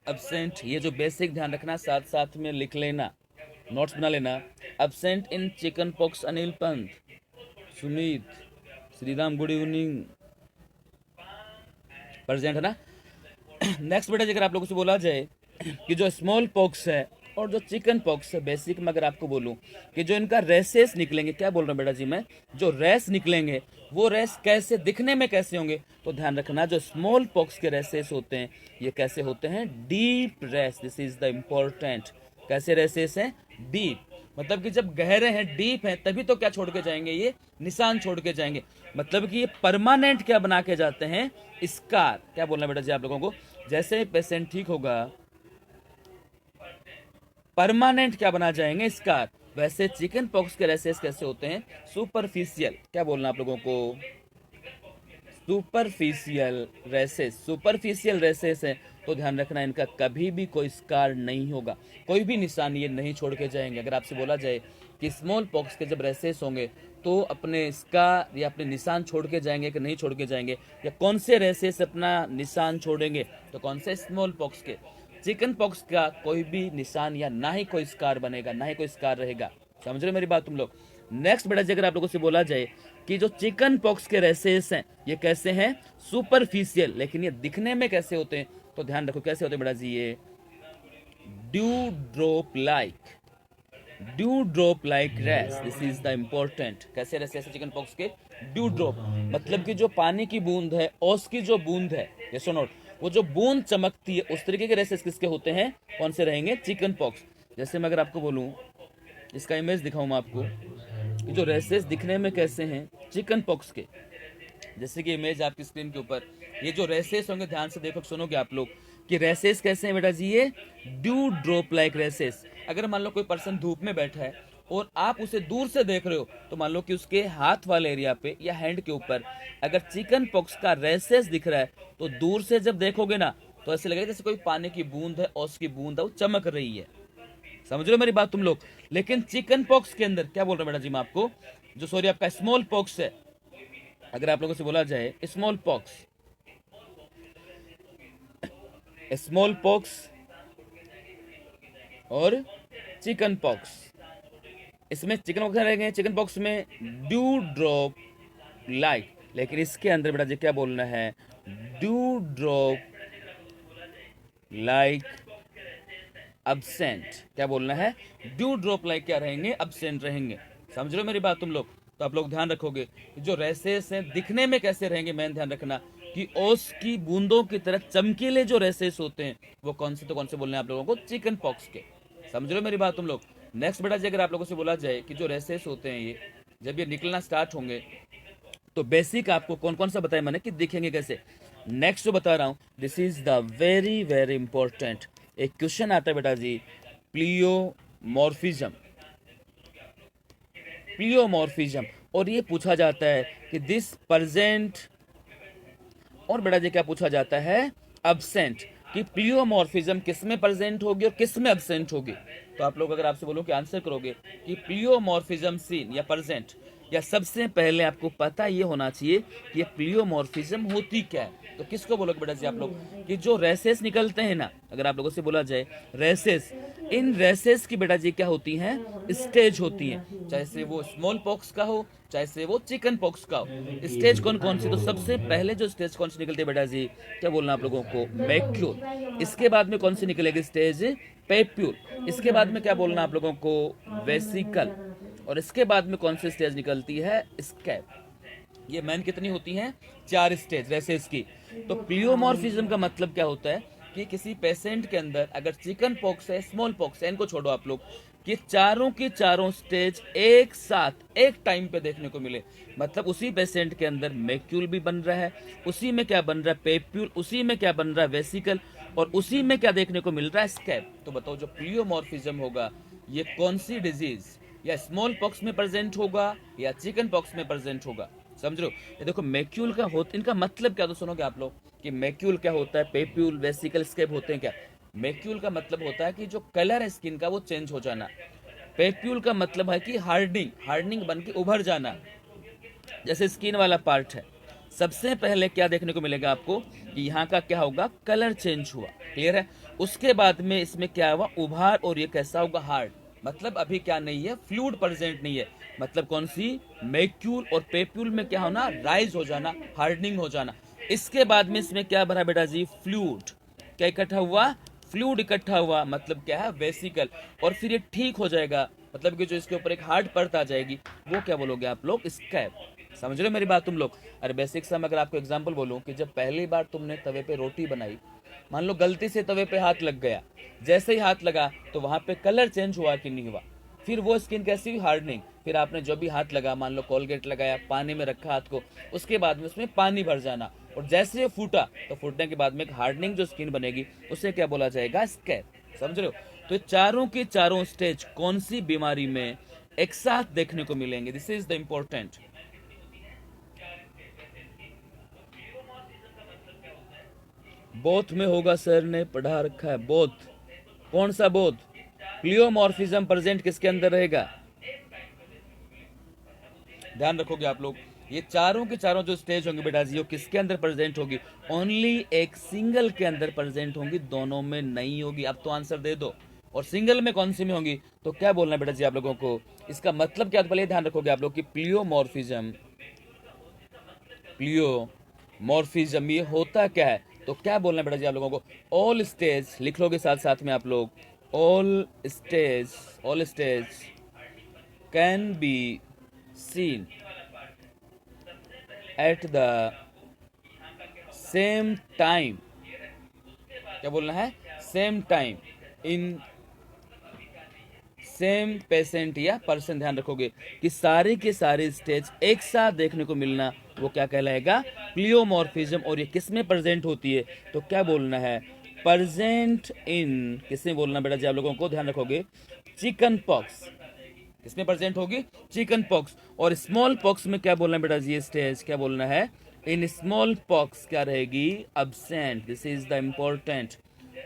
एब्सेंट, ये जो बेसिक ध्यान रखना, साथ साथ में लिख लेना, नोट्स बना लेना। Absent in chicken pox Anil Pant, Sumit, Shriram, good evening, present है ना। नेक्स्ट बेटा जी अगर आप लोगों से बोला जाए कि जो स्मॉल पॉक्स है और जो चिकन पॉक्स है, बेसिक में अगर आपको बोलूं कि जो इनका रेसेस निकलेंगे, क्या बोल रहा हूं बेटा जी मैं, जो रेस निकलेंगे वो रेस कैसे दिखने में कैसे होंगे, तो ध्यान रखना जो स्मॉल पॉक्स के रेसेस होते हैं ये कैसे होते हैं, deep rash, this is the important. कैसे रेसेस हैं, डीप, मतलब कि जब गहरे हैं, डीप हैं, तभी तो क्या छोड़ के जाएंगे, ये निशान छोड़ के जाएंगे, मतलब कि ये परमानेंट क्या बना के जाते हैं, स्कार। क्या बोलना बेटा जी आप लोगों को, जैसे पेशेंट ठीक होगा परमानेंट क्या बना जाएंगे, स्कार। वैसे चिकन पॉक्स के रेसेस कैसे होते हैं, सुपरफिशियल। क्या बोलना आप लोगों को, सुपरफिशियल रेसेस, सुपरफिशियल रेसेस है तो ध्यान रखना इनका कभी भी कोई स्कार नहीं होगा, कोई भी निशान ये नहीं छोड़ के जाएंगे। अगर आपसे बोला जाए कि स्मॉल पॉक्स के जब रेसेस होंगे तो अपने स्कार या अपने निशान छोड़ के जाएंगे कि नहीं छोड़ के जाएंगे, या कौन से रेसेस अपना निशान छोड़ेंगे, तो कौन से, स्मॉल पॉक्स के। चिकन पॉक्स का कोई भी निशान या ना ही कोई स्कार बनेगा, ना ही कोई स्कार रहेगा। समझ रहे मेरी बात तुम लोग? नेक्स्ट बेटा जी अगर आप लोगों से बोला जाए कि जो चिकन पॉक्स के रेसेस हैं ये कैसे हैं, सुपरफिशियल, लेकिन ये दिखने में कैसे होते हैं, तो ध्यान रखो कैसे होते हैं बेटा जी, ये dew drop like, dew drop like rash, this is the important. कैसे रेसेस चिकन पॉक्स के, ड्यू ड्रॉप, मतलब कि जो पानी की बूंद है, ओस की जो बूंद है, ये सुनो, वो जो बूंद चमकती है, उस तरीके के रेसेस किसके होते हैं, कौन से रहेंगे, चिकन पॉक्स। जैसे मैं अगर आपको बोलूं, इसका इमेज दिखाऊं मैं आपको, कि जो रेसेस दिखने में कैसे हैं चिकन पॉक्स के, जैसे कि इमेज आपकी स्क्रीन के ऊपर, ये जो रेसेस होंगे ध्यान से देखो, सुनोगे आप लोग कि रेसेस कैसे हैं बेटा जी, ये ड्यू ड्रॉप लाइक रेसेस। अगर मान लो कोई पर्सन धूप में बैठा है और आप उसे दूर से देख रहे हो, तो मान लो कि उसके हाथ वाले एरिया पे या हैंड के ऊपर अगर चिकन पॉक्स का रेसेस दिख रहा है, तो दूर से जब देखोगे ना तो ऐसे लगेगा जैसे कोई पानी की बूंद है, ओस की बूंद है, वो चमक रही है। समझ रहे हो मेरी बात तुम लोग? लेकिन चिकन पॉक्स के अंदर क्या बोल रहा हूं बेटा जी मैं आपको, जो सॉरी आपका स्मॉल पॉक्स है, अगर आप लोगों से बोला जाए स्मॉल पॉक्स, स्मॉल पॉक्स और चिकन पॉक्स, इसमें चिकन पॉक्स रहेंगे, चिकन पॉक्स में ड्यू ड्रॉप लाइक, लेकिन इसके अंदर बेटा जी क्या बोलना है, ड्यू ड्रॉप लाइक अब्सेंट। क्या बोलना है, ड्यू ड्रॉप लाइक क्या रहेंगे, अब्सेंट रहेंगे। समझ रहे हो मेरी बात तुम लोग? तो आप लोग ध्यान रखोगे जो रेसेस हैं दिखने में कैसे रहेंगे, मैंने ध्यान रखना कि ओस की बूंदों की तरह चमकीले जो रेसेस होते हैं वो कौन से, तो कौन से बोलने हैं आप लोगों को, चिकन पॉक्स के। समझ रहे हो मेरी बात तुम लोग? नेक्स्ट बेटा जी अगर आप लोगों से बोला जाए कि जो रेसेस होते हैं ये जब ये निकलना स्टार्ट होंगे तो बेसिक आपको कौन कौन सा बताया मैंने कि दिखेंगे कैसे। नेक्स्ट जो बता रहा हूं, this is the very very important. एक क्वेश्चन आता है बेटा जी, प्लियोमॉर्फिज्म, प्लियोमॉर्फिज्म, और ये पूछा जाता है कि दिस प्रेजेंट, और बेटा जी क्या पूछा जाता है, अब्सेंट, कि प्लियोमॉर्फिज्म किस में प्रेजेंट होगी और किस में अब्सेंट होगी। तो आप लोग अगर आपसे बोलो कि आंसर करोगे कि प्लियोमॉर्फिज्म सीन या प्रेजेंट, या सबसे पहले आपको पता ये होना चाहिए कि ये प्लियोमॉर्फिज्म होती क्या है। तो किसको बोलोगे बेटा जी आप लोग, कि जो रेसेस निकलते हैं ना, अगर आप लोगों से बोला जाए रेसेस, इन रेसेस की बेटा जी क्या होती हैं, स्टेज होती हैं, चाहे से वो स्मॉल पॉक्स का हो चाहे से वो चिकन पॉक्स का हो। स्टेज कौन कौन सी, तो सबसे पहले जो स्टेज कौन सी निकलती है बेटा जी, क्या बोलना आप लोगों को, मैक्यूल। इसके बाद में कौन सी निकलेगी स्टेज, पेप्यूल। इसके बाद में क्या बोलना आप लोगों को, वेसिकल। और इसके बाद में कौन सी स्टेज निकलती है, स्कैप। ये मैन कितनी होती हैं, 4 स्टेज रेसेस की। तो प्लियोमॉर्फिज्म का मतलब क्या होता है कि किसी पेशेंट के अंदर अगर चिकन पॉक्स है, स्मॉल पॉक्स है, इनको छोड़ो आप लोग, कि चारों की चारों स्टेज एक साथ एक टाइम पे देखने को मिले। मतलब उसी पेशेंट के अंदर मैक्यूल भी बन रहा है, उसी में क्या बन रहा है, पेप्यूल, उसी में क्या बन रहा है, वेसिकल, और उसी में क्या देखने को मिल रहा है, स्कैप। तो बताओ जो प्लियोमॉर्फिज्म होगा ये कौन सी डिजीज, या स्मॉल पॉक्स में प्रेजेंट होगा या चिकन पॉक्स में प्रेजेंट होगा। समझ रहे हो? ये देखो मैक्यूल का होता, इनका मतलब क्या, तो सुनोगे आप लोग कि मैक्यूल क्या होता है, पेप्यूल, वेसिकल, स्कैप होते हैं क्या। मैक्यूल का मतलब होता है कि जो कलर है स्किन का वो चेंज हो जाना। पेप्यूल का मतलब है कि हार्डनिंग, हार्डनिंग बन के उभर जाना। जैसे स्किन वाला पार्ट है, सबसे पहले क्या देखने को मिलेगा आपको कि यहाँ का क्या होगा, कलर चेंज हुआ, क्लियर है। उसके बाद में इसमें क्या हुआ, उभार, और ये कैसा होगा, हार्ड। मतलब अभी क्या नहीं है, फ्लूइड प्रेजेंट नहीं है। मतलब कौन सी, मैक्यूल और पेप्यूल में क्या होना, राइज हो जाना, हार्डनिंग हो जाना। इसके बाद में इसमें क्या बना बेटा जी, फ्लूइड। क्या इकट्ठा हुआ, फ्लूइड इकट्ठा हुआ, मतलब क्या है, वेसिकल। और फिर ये ठीक हो जाएगा, मतलब कि जो इसके ऊपर एक हार्ड परत आ जाएगी, वो क्या बोलोगे आप लोग, स्कैब। समझ रहे हो मेरी बात तुम लोग। अरे बेसिक सा मैं अगर आपको एग्जांपल बोलूं कि जब पहली बार तुमने तवे पे रोटी बनाई, मान लो गलती से तवे पे हाथ लग गया, जैसे ही हाथ लगा तो वहां पे कलर चेंज हुआ कि नहीं हुआ, फिर वो स्किन कैसी हुई, हार्डनिंग। फिर आपने जो भी हाथ लगा, मान लो कोलगेट लगाया, पानी में रखा हाथ को, उसके बाद में उसमें पानी भर जाना, और जैसे ये फूटा तो फूटने के बाद में एक हार्डनिंग जो स्किन बनेगी, उसे क्या बोला जाएगा, स्कैब। समझ रहे हो। तो चारों के चारों स्टेज कौन सी बीमारी में एक साथ देखने को मिलेंगे, this is the important. Both में होगा, सर ने पढ़ा रखा है, बोथ। कौन सा बोथ, प्लियोमॉर्फिज्म प्रेजेंट किसके अंदर रहेगा, ध्यान रखोगे आप लोग। ये चारों के चारों जो स्टेज होंगे बेटा जी, वो किसके अंदर प्रेजेंट होगी, ओनली एक सिंगल के अंदर प्रेजेंट होंगी, दोनों में नहीं होगी। अब तो आंसर दे दो। और सिंगल में कौन सी में होंगी, तो क्या बोलना है बेटा जी आप लोगों को, इसका मतलब क्या, तो पहले ध्यान रखोगे आप लोग कि प्लियोमॉर्फिज्म, प्लियोमॉर्फिज्म ये होता क्या है, तो क्या बोलना है बेटा जी आप लोगों को, ऑल स्टेज लिख लोगे साथ साथ में आप लोग, all stage can be seen at the same time, क्या बोलना है, same time, in same patient या पर्सन। ध्यान रखोगे कि सारे के सारे स्टेज एक साथ देखने को मिलना, वो क्या कहलाएगा, प्लियोमॉर्फिज्म। और ये किस में प्रेजेंट होती है, तो क्या बोलना है, प्रेजेंट इन, किसमें बोलना बेटा जी आप लोगों को, ध्यान रखोगे, चिकन पॉक्स। इसमें प्रेजेंट होगी चिकन पॉक्स। और स्मॉल पॉक्स में क्या बोलना है बेटा जी, ये स्टेज क्या बोलना है, इन स्मॉल पॉक्स क्या रहेगी, absent. This is the important,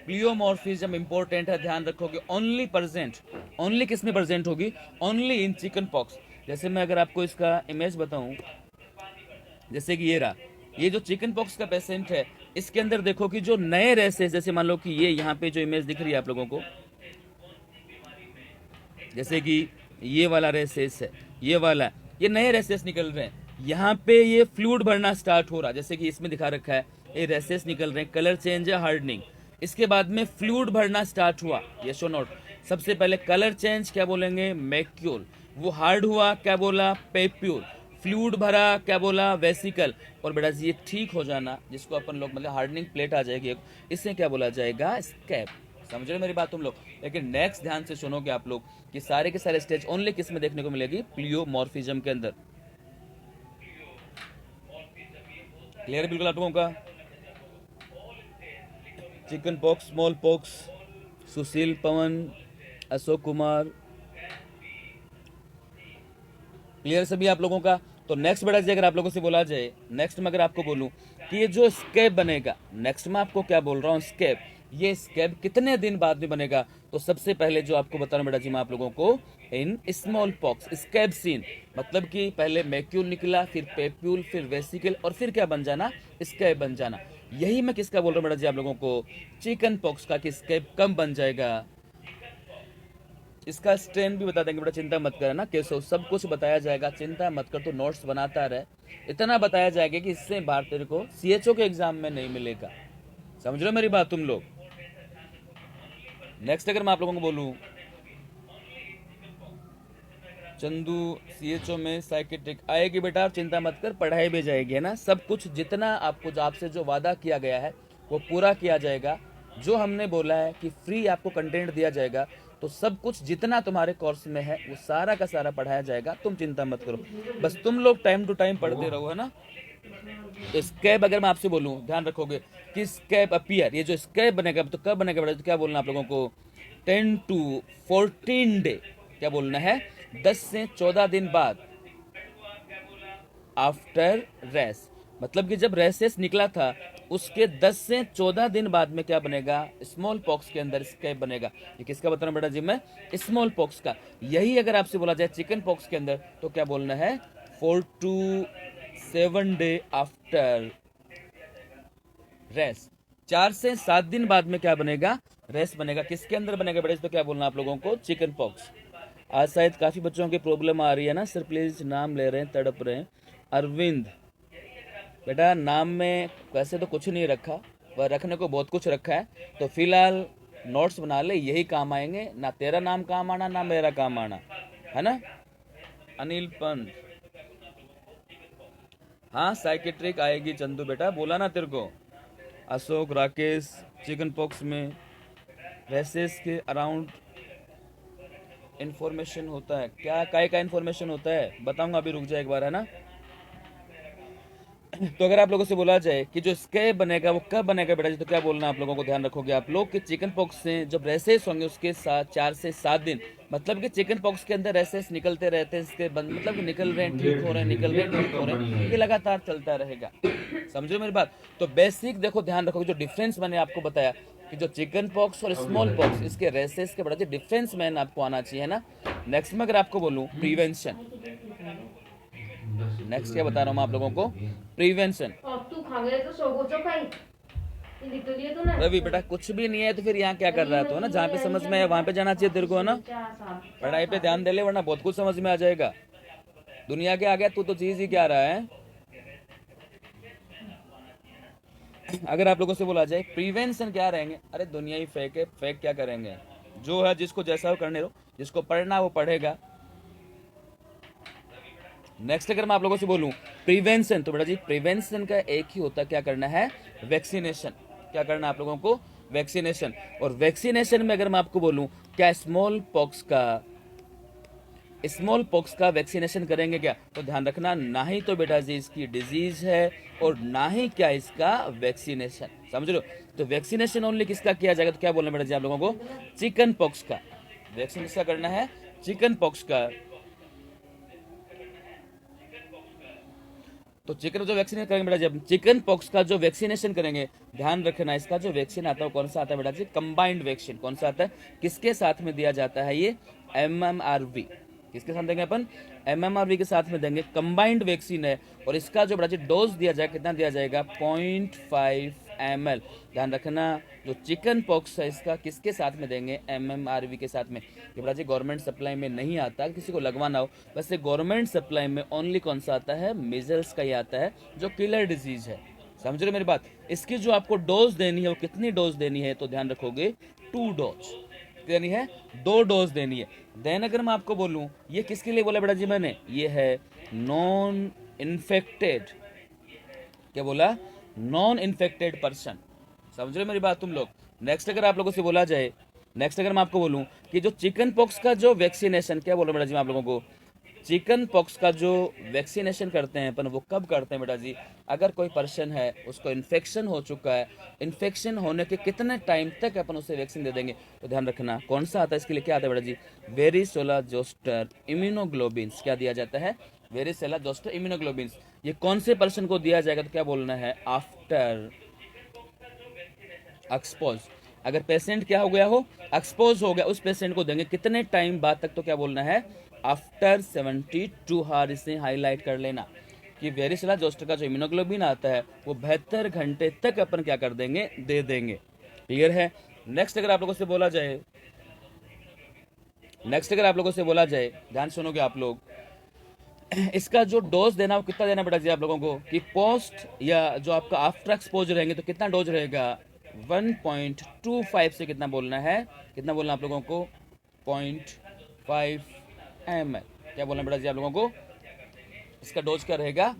प्लियोमॉर्फिज्म important है, ध्यान रखोगे। ओनली प्रेजेंट, ओनली किस में प्रेजेंट होगी, ओनली इन चिकन पॉक्स। जैसे मैं अगर आपको इसका इमेज बताऊं, जैसे कि ये रहा, ये जो चिकन पॉक्स का पेशेंट है, इसके अंदर देखो कि जो नए रेसेस, जैसे मान लो कि ये यहाँ पे जो इमेज दिख रही है आप लोगों को, जैसे कि ये वाला रेसेस है, ये वाला, ये नए रेसेस निकल रहे हैं, यहाँ पे ये फ्लूइड भरना स्टार्ट हो रहा है, जैसे कि इसमें दिखा रखा है, ये रेसेस निकल रहे हैं, कलर चेंज है, हार्डनिंग। इसके बाद में फ्लूइड भरना स्टार्ट हुआ, ये शो नोट। सबसे पहले कलर चेंज क्या बोलेंगे, मैक्यूल। वो हार्ड हुआ, क्या बोला, पेप्यूल। फ्लूइड भरा, क्या बोला, वेसिकल। और बेटा जी ये ठीक हो जाना, जिसको अपन लोग मतलब हार्डनिंग प्लेट आ जाएगी, इससे क्या बोला जाएगा, स्कैब। समझ रहे मेरी बात तुम लोग। लेकिन नेक्स्ट ध्यान से सुनोगे आप लोग कि सारे के सारे स्टेज ओनली किस में देखने को मिलेगी, प्लियोमॉर्फिज्म के अंदर। क्लियर है बिल्कुल आप लोगों का। चिकन पॉक्स, स्मॉल पॉक्स, सुशील, पवन, अशोक कुमार, क्लियर सभी आप लोगों का। तो नेक्स्ट बेटा जी अगर आप लोगों से बोला जाए, नेक्स्ट में अगर आपको बोलूं कि ये जो स्कैब बनेगा, नेक्स्ट में आपको क्या बोल रहा हूँ, स्कैब, ये स्कैब कितने दिन बाद में बनेगा, तो सबसे पहले जो आपको बता रहा हूं बेटा जी मैं आप लोगों को, in smallpox, scab seen, मतलब कि पहले मैक्यूल निकला, फिर पेप्यूल, फिर वेसिकल, और फिर क्या बन जाना, स्कैब बन जाना। यही मैं किसका बोल रहा हूँ बेटा जी आप लोगों को, चिकन पॉक्स का, कि स्कैब कम बन जाएगा। इसका स्ट्रेन भी बता देंगे बेटा, चिंता मत करना केशव, सब कुछ बताया जाएगा, चिंता मत कर, तो नोट्स बनाता रहे। इतना बताया जाएगा कि इससे बाहर तेरे को सीएचओ के एग्जाम में नहीं मिलेगा। समझ रहे हो मेरी बात तुम लोग। नेक्स्ट अगर मैं आप लोगों को बोलूं, चंदू सीएचओ में साइकेट्रिक आएगी बेटा, आप चिंता मत कर, पढ़ाई भी जाएगी, है ना। सब कुछ जितना आपको आपसे जो वादा किया गया है वो पूरा किया जाएगा। जो हमने बोला है कि फ्री आपको कंटेंट दिया जाएगा, तो सब कुछ जितना तुम्हारे कोर्स में है वो सारा का सारा पढ़ाया जाएगा, तुम चिंता मत करो। बस तुम लोग टाइम टू टाइम पढ़ते रहो, है ना। तो स्कैब अगर मैं आपसे बोलूं, ध्यान रखोगे कि स्कैब अपीयर, ये जो स्कैब बनेगा तो कब बनेगा बेटा, तो क्या बोलना आप लोगों को, 10 to 14 डे, क्या बोलना है, 10 से 14 दिन बाद, आफ्टर रेस, मतलब कि जब रेसेस निकला था उसके 10 से 14 दिन बाद में क्या बनेगा, स्मॉल पॉक्स के अंदर स्कैब बनेगा। ये किसका बता रहा हूं बेटा जी मैं, स्मॉल पॉक्स का। यही अगर आपसे बोला जाए चिकन पॉक्स के अंदर, तो क्या बोलना है, 4 to 7 डे आफ्टर रेस्ट, 4 से 7 दिन बाद में क्या बनेगा, रेस्ट बनेगा। किसके अंदर बनेगा बेटा, तो क्या बोलना आप लोगों को, चिकन पॉक्स। आज शायद काफी बच्चों की प्रॉब्लम आ रही है ना सर, प्लीज नाम ले रहे हैं, तड़प रहे हैं। अरविंद बेटा, नाम में वैसे तो कुछ नहीं रखा, वह रखने को बहुत कुछ रखा है, तो फिलहाल नोट्स बना ले, यही काम आएंगे, ना तेरा नाम काम आना ना मेरा काम आना, है ना। अनिल पंत, हाँ साइकेट्रिक आएगी चंदू बेटा, बोला ना तेरे को। अशोक राकेश, चिकन पॉक्स में रेसेस के अराउंड इंफॉर्मेशन होता है क्या, काय का इंफॉर्मेशन होता है बताऊंगा, अभी रुक जाए एक बार, है ना। तो अगर आप लोगों से बोला जाए कि जो स्कैब बनेगा वो कब बनेगा बेटा जी, तो क्या बोलना आप लोगों को, ध्यान रखोगे आप लोग कि चिकन पॉक्स से जब रेसेस होंगे उसके साथ 4 से 7 दिन, मतलब कि चिकन पॉक्स के अंदर रेसेस निकलते रहते हैं, इसके मतलब कि निकल रहे हैं, ठीक हो रहे हैं, निकल रहे हैं, ठीक हो रहे हैं, ये लगातार चलता रहेगा। समझो मेरी बात। तो बेसिक देखो, ध्यान रखोगे, जो डिफरेंस मैंने आपको बताया कि जो चिकन पॉक्स और स्मॉल पॉक्स, इसके रेसेस के बड़ा जो डिफरेंस मैन आपको आना चाहिए, है ना। नेक्स्ट में अगर आपको बोलूं प्रिवेंशन, नेक्स्ट क्या बता रहा हूं मैं आप लोगों को, प्रिवेंशन। रवि बेटा कुछ भी नहीं है तो फिर यहाँ क्या कर रहा है, तो है ना, जहाँ पे समझ में है वहां पे जाना चाहिए तेरे को, है ना। पढ़ाई पे ध्यान दे ले, वरना बहुत कुछ समझ में आ जाएगा। दुनिया के आ गया तू तो चीज ही क्या रहा है। अगर आप लोगों से बोला जाए प्रिवेंशन क्या रहेंगे, अरे दुनिया ही फेक है, फेक क्या करेंगे, जो है जिसको जैसा हो करने दो, जिसको पढ़ना वो पढ़ेगा। नेक्स्ट अगर मैं आप लोगों से बोलूं प्रिवेंशन, तो बेटा जी प्रिवेंशन का एक ही होता, क्या करना है, वैक्सीनेशन। क्या करना है आप लोगों को, वैक्सीनेशन। और वैक्सीनेशन में अगर मैं आपको बोलूं क्या स्मॉल पॉक्स का वैक्सीनेशन करेंगे क्या, तो ध्यान रखना, ना ही तो बेटा जी इसकी डिजीज है और ना ही क्या इसका वैक्सीनेशन, समझ लो। तो वैक्सीनेशन ओनली किसका किया जाएगा, तो क्या बोलना बेटा जी आप लोगों को, चिकन पॉक्स का वैक्सीन किसका करना है, चिकन पॉक्स का। तो चिकन जो वैक्सीन करेंगे बेटा जी, अब चिकन पॉक्स का जो वैक्सीनेशन करेंगे, ध्यान रखना इसका जो वैक्सीन आता है कौन सा आता है बेटा जी, कंबाइंड वैक्सीन। कौन सा आता है, किसके साथ में दिया जाता है ये, MMRV। किसके साथ देंगे अपन, MMRV के साथ में देंगे, कंबाइंड वैक्सीन है। और इसका जो बेटा जी डोज दिया जाएगा, कितना दिया जाएगा, 0.5 ml। ध्यान रखना, जो चिकन पॉक्स है इसका किसके साथ में देंगे, MMRV के साथ में। ये बड़ा जी गवर्नमेंट सप्लाई में नहीं आता, किसी को लगवाना हो, वैसे गवर्नमेंट सप्लाई में ओनली कौन सा आता है, मीजल्स का ही आता है, जो किलर डिजीज है। समझ रहे मेरी बात। इसकी जो आपको डोज देनी है वो कितनी डोज देनी है, तो ध्यान रखोगे 2 डोज देनी है, 2 डोज देनी है। देन अगर मैं आपको बोलूं ये किसके लिए बोला बेटा जी मैंने, ये है नॉन इन्फेक्टेड, क्या बोला, नॉन इन्फेक्टेड पर्सन। समझ रहे मेरी बात तुम लोग। नेक्स्ट अगर आप लोगों से बोला जाए, नेक्स्ट अगर मैं आपको बोलूं कि जो चिकन पॉक्स का जो वैक्सीनेशन, क्या बोलो बेटा जी मैं आप लोगों को, चिकन पॉक्स का जो वैक्सीनेशन करते हैं अपन, वो कब करते हैं बेटा जी, अगर कोई पर्सन है उसको इन्फेक्शन हो चुका है, इन्फेक्शन होने के कितने टाइम तक अपन उसे वैक्सीन दे देंगे, तो ध्यान रखना कौन सा आता है, इसके लिए क्या आता है बेटा जी, वेरिसोला जोस्टर इम्यूनोग्लोबिन्स। क्या दिया जाता है, वेरिसोला जोस्टर इम्यूनोग्लोबिन्स। ये कौन से पर्सन को दिया जाएगा, तो क्या बोलना है, आफ्टर एक्सपोज। अगर पेशेंट क्या हो गया हो, एक्सपोज हो गया, उस पेशेंट को देंगे कितने टाइम बाद तक, तो क्या बोलना है, आफ्टर 72 हार। इसे हाईलाइट कर लेना कि वेरिसोला जोस्टर का जो इम्यूनोग्लोबिन आता है वो 72 घंटे तक अपन क्या कर देंगे, दे देंगे। क्लियर है। नेक्स्ट अगर आप लोगों से बोला जाए, ध्यान सुनोगे आप लोग, इसका जो डोज देना वो कितना देना बेटा जी आप लोगों को, कि पोस्ट या जो आपका आफ्टर एक्सपोजर रहेंगे तो कितना डोज रहेगा, 1.25 से कितना बोलना है, कितना बोलना आप लोगों को, 0.5 ml। क्या बोलना बेटा जी आप लोगों को, इसका डोज क्या रहेगा,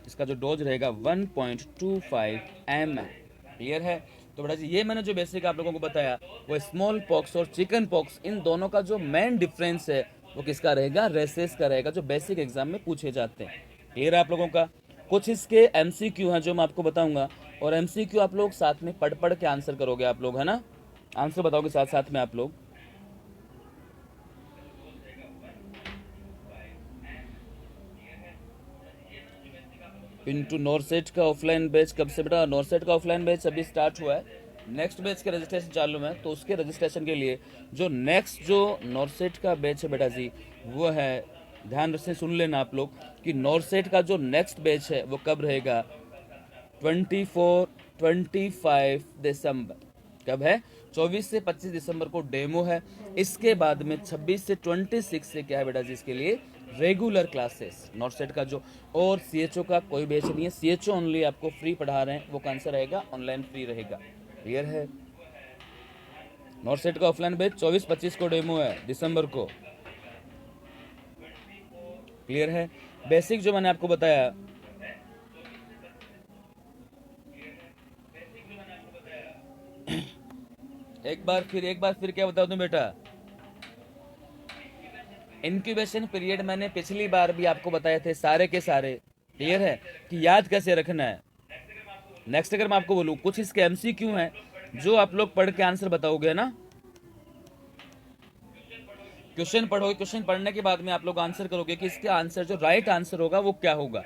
इसका जो डोज रहेगा 1.25 ml। क्लियर है। तो बेटा जी ये मैंने जो बेसिक आप लोगों को बताया वो स्मॉल पॉक्स और चिकन पॉक्स, इन दोनों का जो मेन डिफरेंस है वो किसका रहेगा, रेसेस का रहेगा, जो बेसिक एग्जाम में पूछे जाते हैं। क्लियर है आप लोगों का। कुछ इसके MCQ हैं जो मैं आपको बताऊंगा, और MCQ आप लोग साथ में पढ़ पढ़ के आंसर करोगे आप लोग, है ना, आंसर बताओगे साथ साथ में आप लोग। पिंटू, नॉरसेट का ऑफलाइन बैच कब से बेटा, नॉरसेट का ऑफलाइन बैच अभी स्टार्ट हुआ है, नेक्स्ट बैच का रजिस्ट्रेशन चालू है, तो उसके रजिस्ट्रेशन के लिए जो नेक्स्ट जो नॉरसेट का बैच है बेटा जी वो है ध्यान से सुन लेना आप लोग कि नॉर्सेट का जो नेक्स्ट बैच है वो कब रहेगा, 24-25 दिसंबर। कब है? 24 से 25 दिसंबर को डेमो है। इसके बाद में 26 से 26 से क्या है बेटा जी, इसके लिए रेगुलर क्लासेस नॉर्सेट का जो, और सीएचओ का कोई बैच नहीं है, सीएचओ ओनली आपको फ्री पढ़ा रहे हैं, वो कौन सा रहेगा, ऑनलाइन फ्री रहेगा। क्लियर है? नॉर्सेट का ऑफलाइन बैच 24-25 को डेमो है दिसंबर को। क्लियर है? बेसिक जो मैंने आपको बताया, एक बार फिर क्या बता दूं बेटा, इंक्यूबेशन पीरियड मैंने पिछली बार भी आपको बताए थे सारे के सारे। क्लियर है कि याद कैसे रखना है। नेक्स्ट अगर मैं आपको बोलूं कुछ इसके एमसीक्यू हैं जो आप लोग पढ़ के आंसर बताओगे ना, क्वेश्चन पढ़ोगे, क्वेश्चन पढ़ने के बाद में आप लोग आंसर करोगे कि इसका आंसर जो राइट आंसर होगा वो क्या होगा।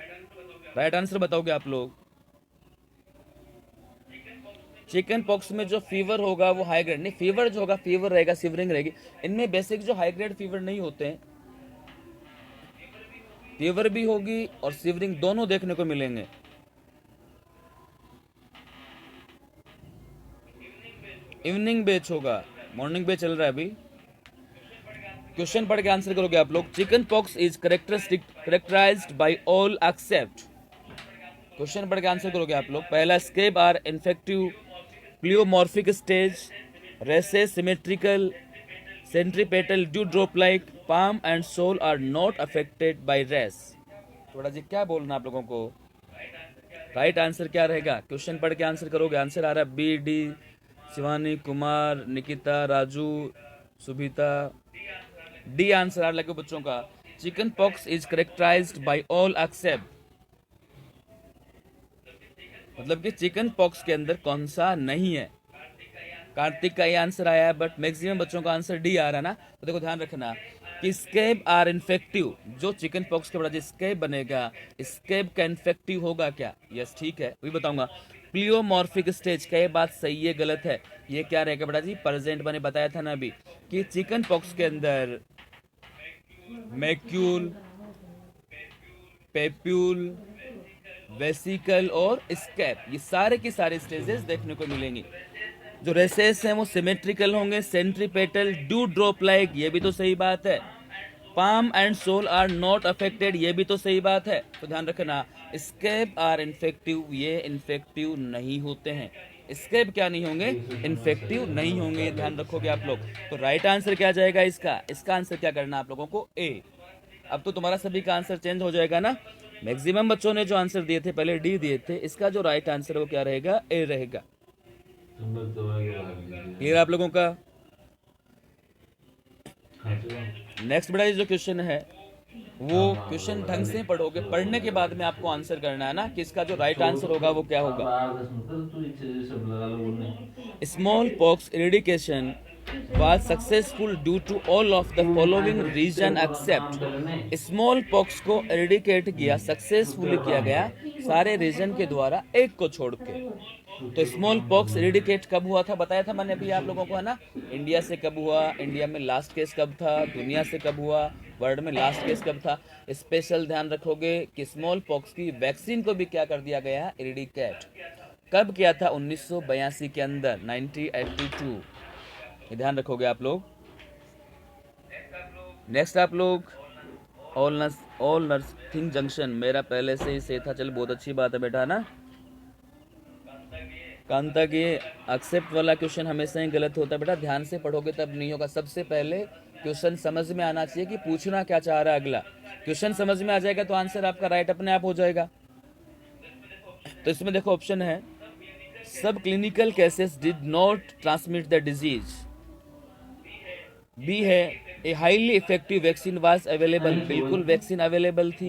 राइट आंसर बताओगे आप लोग। चिकन पॉक्स में जो फीवर होगा वो हाई ग्रेड नहीं, फीवर जो होगा फीवर रहेगा, सिवरिंग रहेगी। इनमें बेसिक जो हाई ग्रेड फीवर नहीं होते हैं, फीवर भी होगी और सिवरिंग दोनों देखने को मिलेंगे। इवनिंग बैच होगा, मॉर्निंग बैच चल रहा है अभी। क्वेश्चन पढ़ के आंसर करोगे आप लोग। Chicken pox is characterised by all except, question पढ़ के आंसर करोगे आप लोग। पहला, scab are infective pleomorphic stage, rashes symmetrical, centripetal dew drop like, palm and sole are not affected by rash. थोड़ा जी क्या बोलना आप लोगों को, राइट आंसर क्या रहेगा? क्वेश्चन पढ़ के आंसर करोगे। आंसर आ रहा है B D, Shivani, Kumar, Nikita, Raju, Subhita, D answer आ रहा है बच्चों का। Chicken pox is characterised by all except, मतलब कि चिकन पॉक्स के अंदर कौन सा नहीं है। कार्तिक का ये आंसर आया है, बट मैक्सिमम बच्चों का आंसर डी आ रहा है ना। तो देखो ध्यान रखना कि स्केब आर इन्फेक्टिव, जो चिकन पॉक्स के बड़ा स्केब बनेगा, स्केब का इन्फेक्टिव होगा क्या? यस ठीक है, वही बताऊंगा। प्लियोमॉर्फिक स्टेज का ये बात सही है गलत है? ये क्या रहेगा बेटा जी, प्रेजेंट मैंने बताया था ना अभी कि चिकन पॉक्स के अंदर मैक्यूल, पेप्यूल, वेसिकल और स्कैप, ये सारे की सारे स्टेजेस देखने को मिलेंगी। जो रेसेस हैं वो सिमेट्रिकल होंगे, सेंट्रीपेटल ड्यू ड्रॉप लाइक, ये भी तो सही बात है। Palm and sole are not affected, ये भी तो सही बात है। तो ध्यान रखना, स्कैब आर इन्फेक्टिव, ये इन्फेक्टिव नहीं होते हैं। स्कैब क्या नहीं होंगे, इन्फेक्टिव नहीं होंगे, ध्यान रखोगे आप लोग। तो राइट आंसर क्या जाएगा इसका? इसका आंसर क्या करना आप लोगों को, ए। अब तो तुम्हारा सभी का आंसर चेंज हो जाएगा ना। मैक्सिमम बच्चों ने जो आंसर दिए थे पहले डी दिए थे, इसका जो राइट आंसर वो क्या रहेगा, ए रहेगा। क्लियर आप लोगों का? नेक्स्ट बड़ा जो क्वेश्चन है वो क्वेश्चन ढंग से पढ़ोगे, पढ़ने के बाद में आपको आंसर करना है ना कि इसका जो राइट आंसर होगा वो क्या होगा। Small pox eradication was successful due to all of the following reason except, small pox को इरेडिकेट किया, सक्सेसफुली किया गया सारे रीजन के द्वारा, एक को छोड़ के। तो स्मॉल पॉक्स इरेडिकेट कब हुआ था बताया था मैंने अभी आप लोगों को, है ना। इंडिया से कब हुआ, इंडिया में लास्ट केस कब था, दुनिया से कब हुआ, वर्ल्ड में लास्ट केस कब था। स्पेशल ध्यान रखोगे कि स्मॉल पॉक्स की वैक्सीन को भी क्या कर दिया गया, इरेडिकेट। कब किया था? 1982 के अंदर, 1982, ये ध्यान रखोगे आप लोग। नेक्स्ट आप लोग ऑल नर्सिंग जंक्शन, मेरा पहले से ही सही था, चल बहुत अच्छी बात है बेटा, है ना। कांता के एक्सेप्ट वाला क्वेश्चन हमेशा ही गलत होता है बेटा, ध्यान से पढ़ोगे तब नहीं होगा। सबसे पहले क्वेश्चन समझ में आना चाहिए कि पूछना क्या चाह रहा है अगला। क्वेश्चन समझ में आ जाएगा तो आंसर आपका राइट अपने आप हो जाएगा। तो इसमें देखो ऑप्शन है, सब clinical cases did not transmit the disease. B है, A highly effective vaccine was available, बिल्कुल वैक्सीन अवेलेबल थी।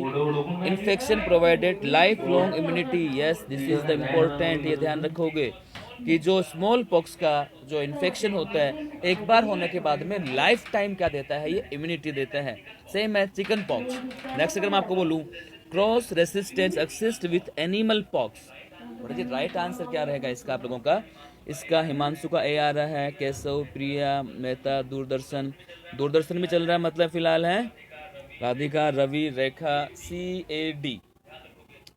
Infection provided life long immunity, yes this is the important, ये ध्यान रखोगे कि जो स्मॉल पॉक्स का जो इन्फेक्शन होता है एक बार होने के बाद में लाइफ टाइम क्या देता है, ये इम्यूनिटी देता है। सेम है चिकन पॉक्स। नेक्स्ट अगर मैं आपको बोलूं, cross resistance exist with animal pox, right answer क्या रहेगा इसका आप लोगों का? इसका हिमांशु का ए आ रहा है, केशव, प्रिया, मेहता, दूरदर्शन, दूरदर्शन में चल रहा है मतलब फिलहाल है राधिका, रवि, रेखा, CAD।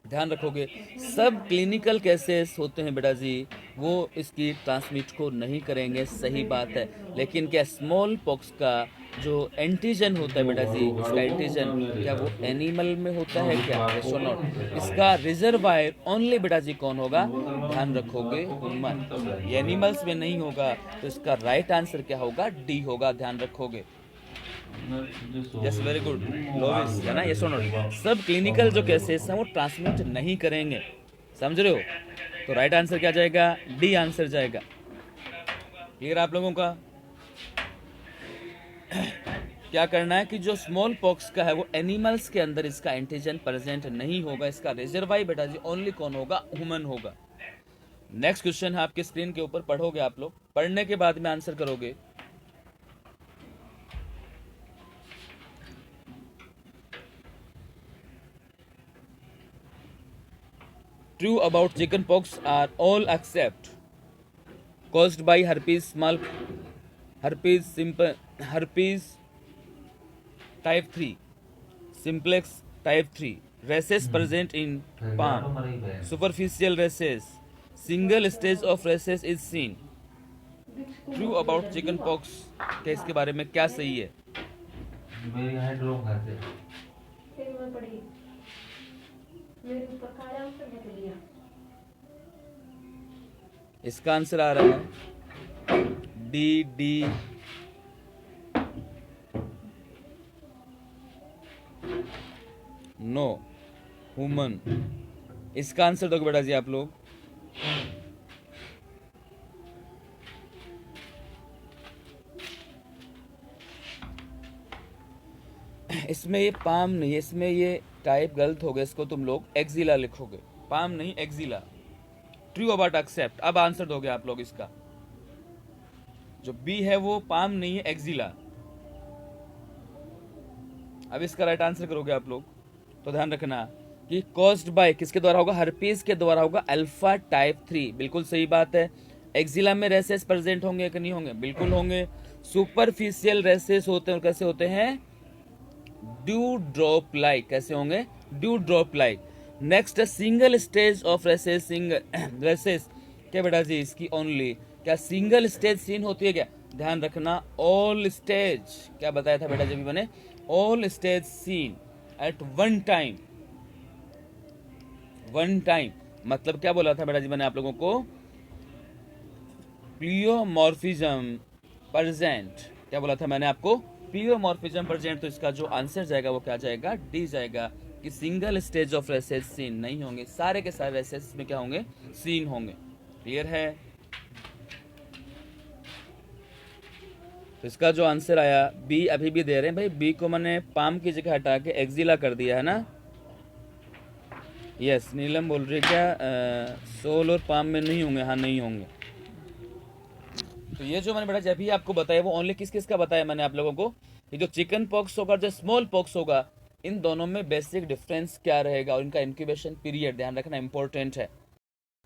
ध्यान रखोगे, सब क्लिनिकल केसेस होते हैं बेटा जी, वो इसकी ट्रांसमिट को नहीं करेंगे, सही बात है। लेकिन क्या स्मॉल पॉक्स का जो एंटीजन होता है बेटा जी, इसका एंटीजन क्या वो एनिमल में होता है क्या? यस और नॉट? इसका रिजर्वायर ओनली बेटा जी कौन होगा? ध्यान रखोगे, ह्यूमन। ये एनिमल्स में नहीं होगा, तो इसका राइट आंसर क्या होगा? डी होगा, ध्यान रखोगे। यस, वेरी गुड लोविस, है ना? यस और नॉट? सब क्लिनिकल जो केसेस हैं वो ट्रांसमिट नहीं करेंगे, समझ रहे हो? तो राइट आंसर क्या जाएगा? डी आंसर जाएगा। क्लियर आप लोगों का? क्या करना है कि जो स्मॉल पॉक्स का है वो एनिमल्स के अंदर इसका एंटीजन प्रेजेंट नहीं होगा, इसका रिजर्वायर बेटा जी ओनली कौन होगा? ह्यूमन होगा। नेक्स्ट क्वेश्चन है आपके स्क्रीन के ऊपर, पढ़ोगे आप लोग, पढ़ने के बाद में आंसर करोगे। True about chickenpox are all except caused by herpes type 3, simplex type 3, races present in palm, superficial races, single stage of races is seen. True about chickenpox के इसके बारे में क्या सही है? मेरी हाइट रोक करते इसका आंसर आ रहा है डी। No, human. इसका आंसर दोगे बेटा जी आप लोग। इसमें ये पाम नहीं है, इसमें ये टाइप गलत हो गया, इसको तुम लोग एक्जिला लिखोगे, पाम नहीं एक्जिला। ट्रू अबाउट एक्सेप्ट, अब आंसर दोगे आप लोग इसका। जो बी है वो पाम नहीं है, एक्जिला। अब इसका राइट आंसर करोगे आप लोग, तो ध्यान रखना कि कॉज्ड बाय किसके द्वारा होगा? हर्पीज के द्वारा होगा, अल्फा टाइप 3। बिल्कुल सही बात है। एक्जिला में रेसेस प्रेजेंट होंगे कि नहीं होंगे? बिल्कुल होंगे। सुपरफिशियल रेसेस होते हैं, और कैसे होते हैं? Dew drop like. कैसे होंगे? Dew drop like. Next single stage of rashes, rashes क्या बेटा जी इसकी ओनली क्या सिंगल स्टेज सीन होती है क्या? ध्यान रखना, ऑल स्टेज क्या बताया था बेटा जी मैंने? All stage seen at one time. One time मतलब क्या बोला था बेटा जी मैंने आप लोगों को? प्लियोमॉर्फिज्म प्रेजेंट। क्या बोला था मैंने आपको? प्लियोमॉर्फिज्म प्रेजेंट। तो इसका जो आंसर जाएगा वो क्या जाएगा? डी जाएगा, कि single stage of rashes seen नहीं होंगे, सारे के सारे रेसेस में क्या होंगे? सीन होंगे। क्लियर है? तो इसका जो आंसर आया बी, अभी भी दे रहे हैं भाई, बी को मैंने पाम की जगह हटा के एक्जिला कर दिया है ना। यस, नीलम बोल रही है क्या सोल और पाम में नहीं होंगे? हाँ नहीं होंगे। तो ये जो मैंने बेटा जब भी आपको बताया वो ओनली किस किस का बताया मैंने आप लोगों को? ये जो चिकन पॉक्स होगा, जो स्मॉल पॉक्स होगा, इन दोनों में बेसिक डिफरेंस क्या रहेगा और इनका इंक्यूबेशन पीरियड ध्यान रखना इंपॉर्टेंट है।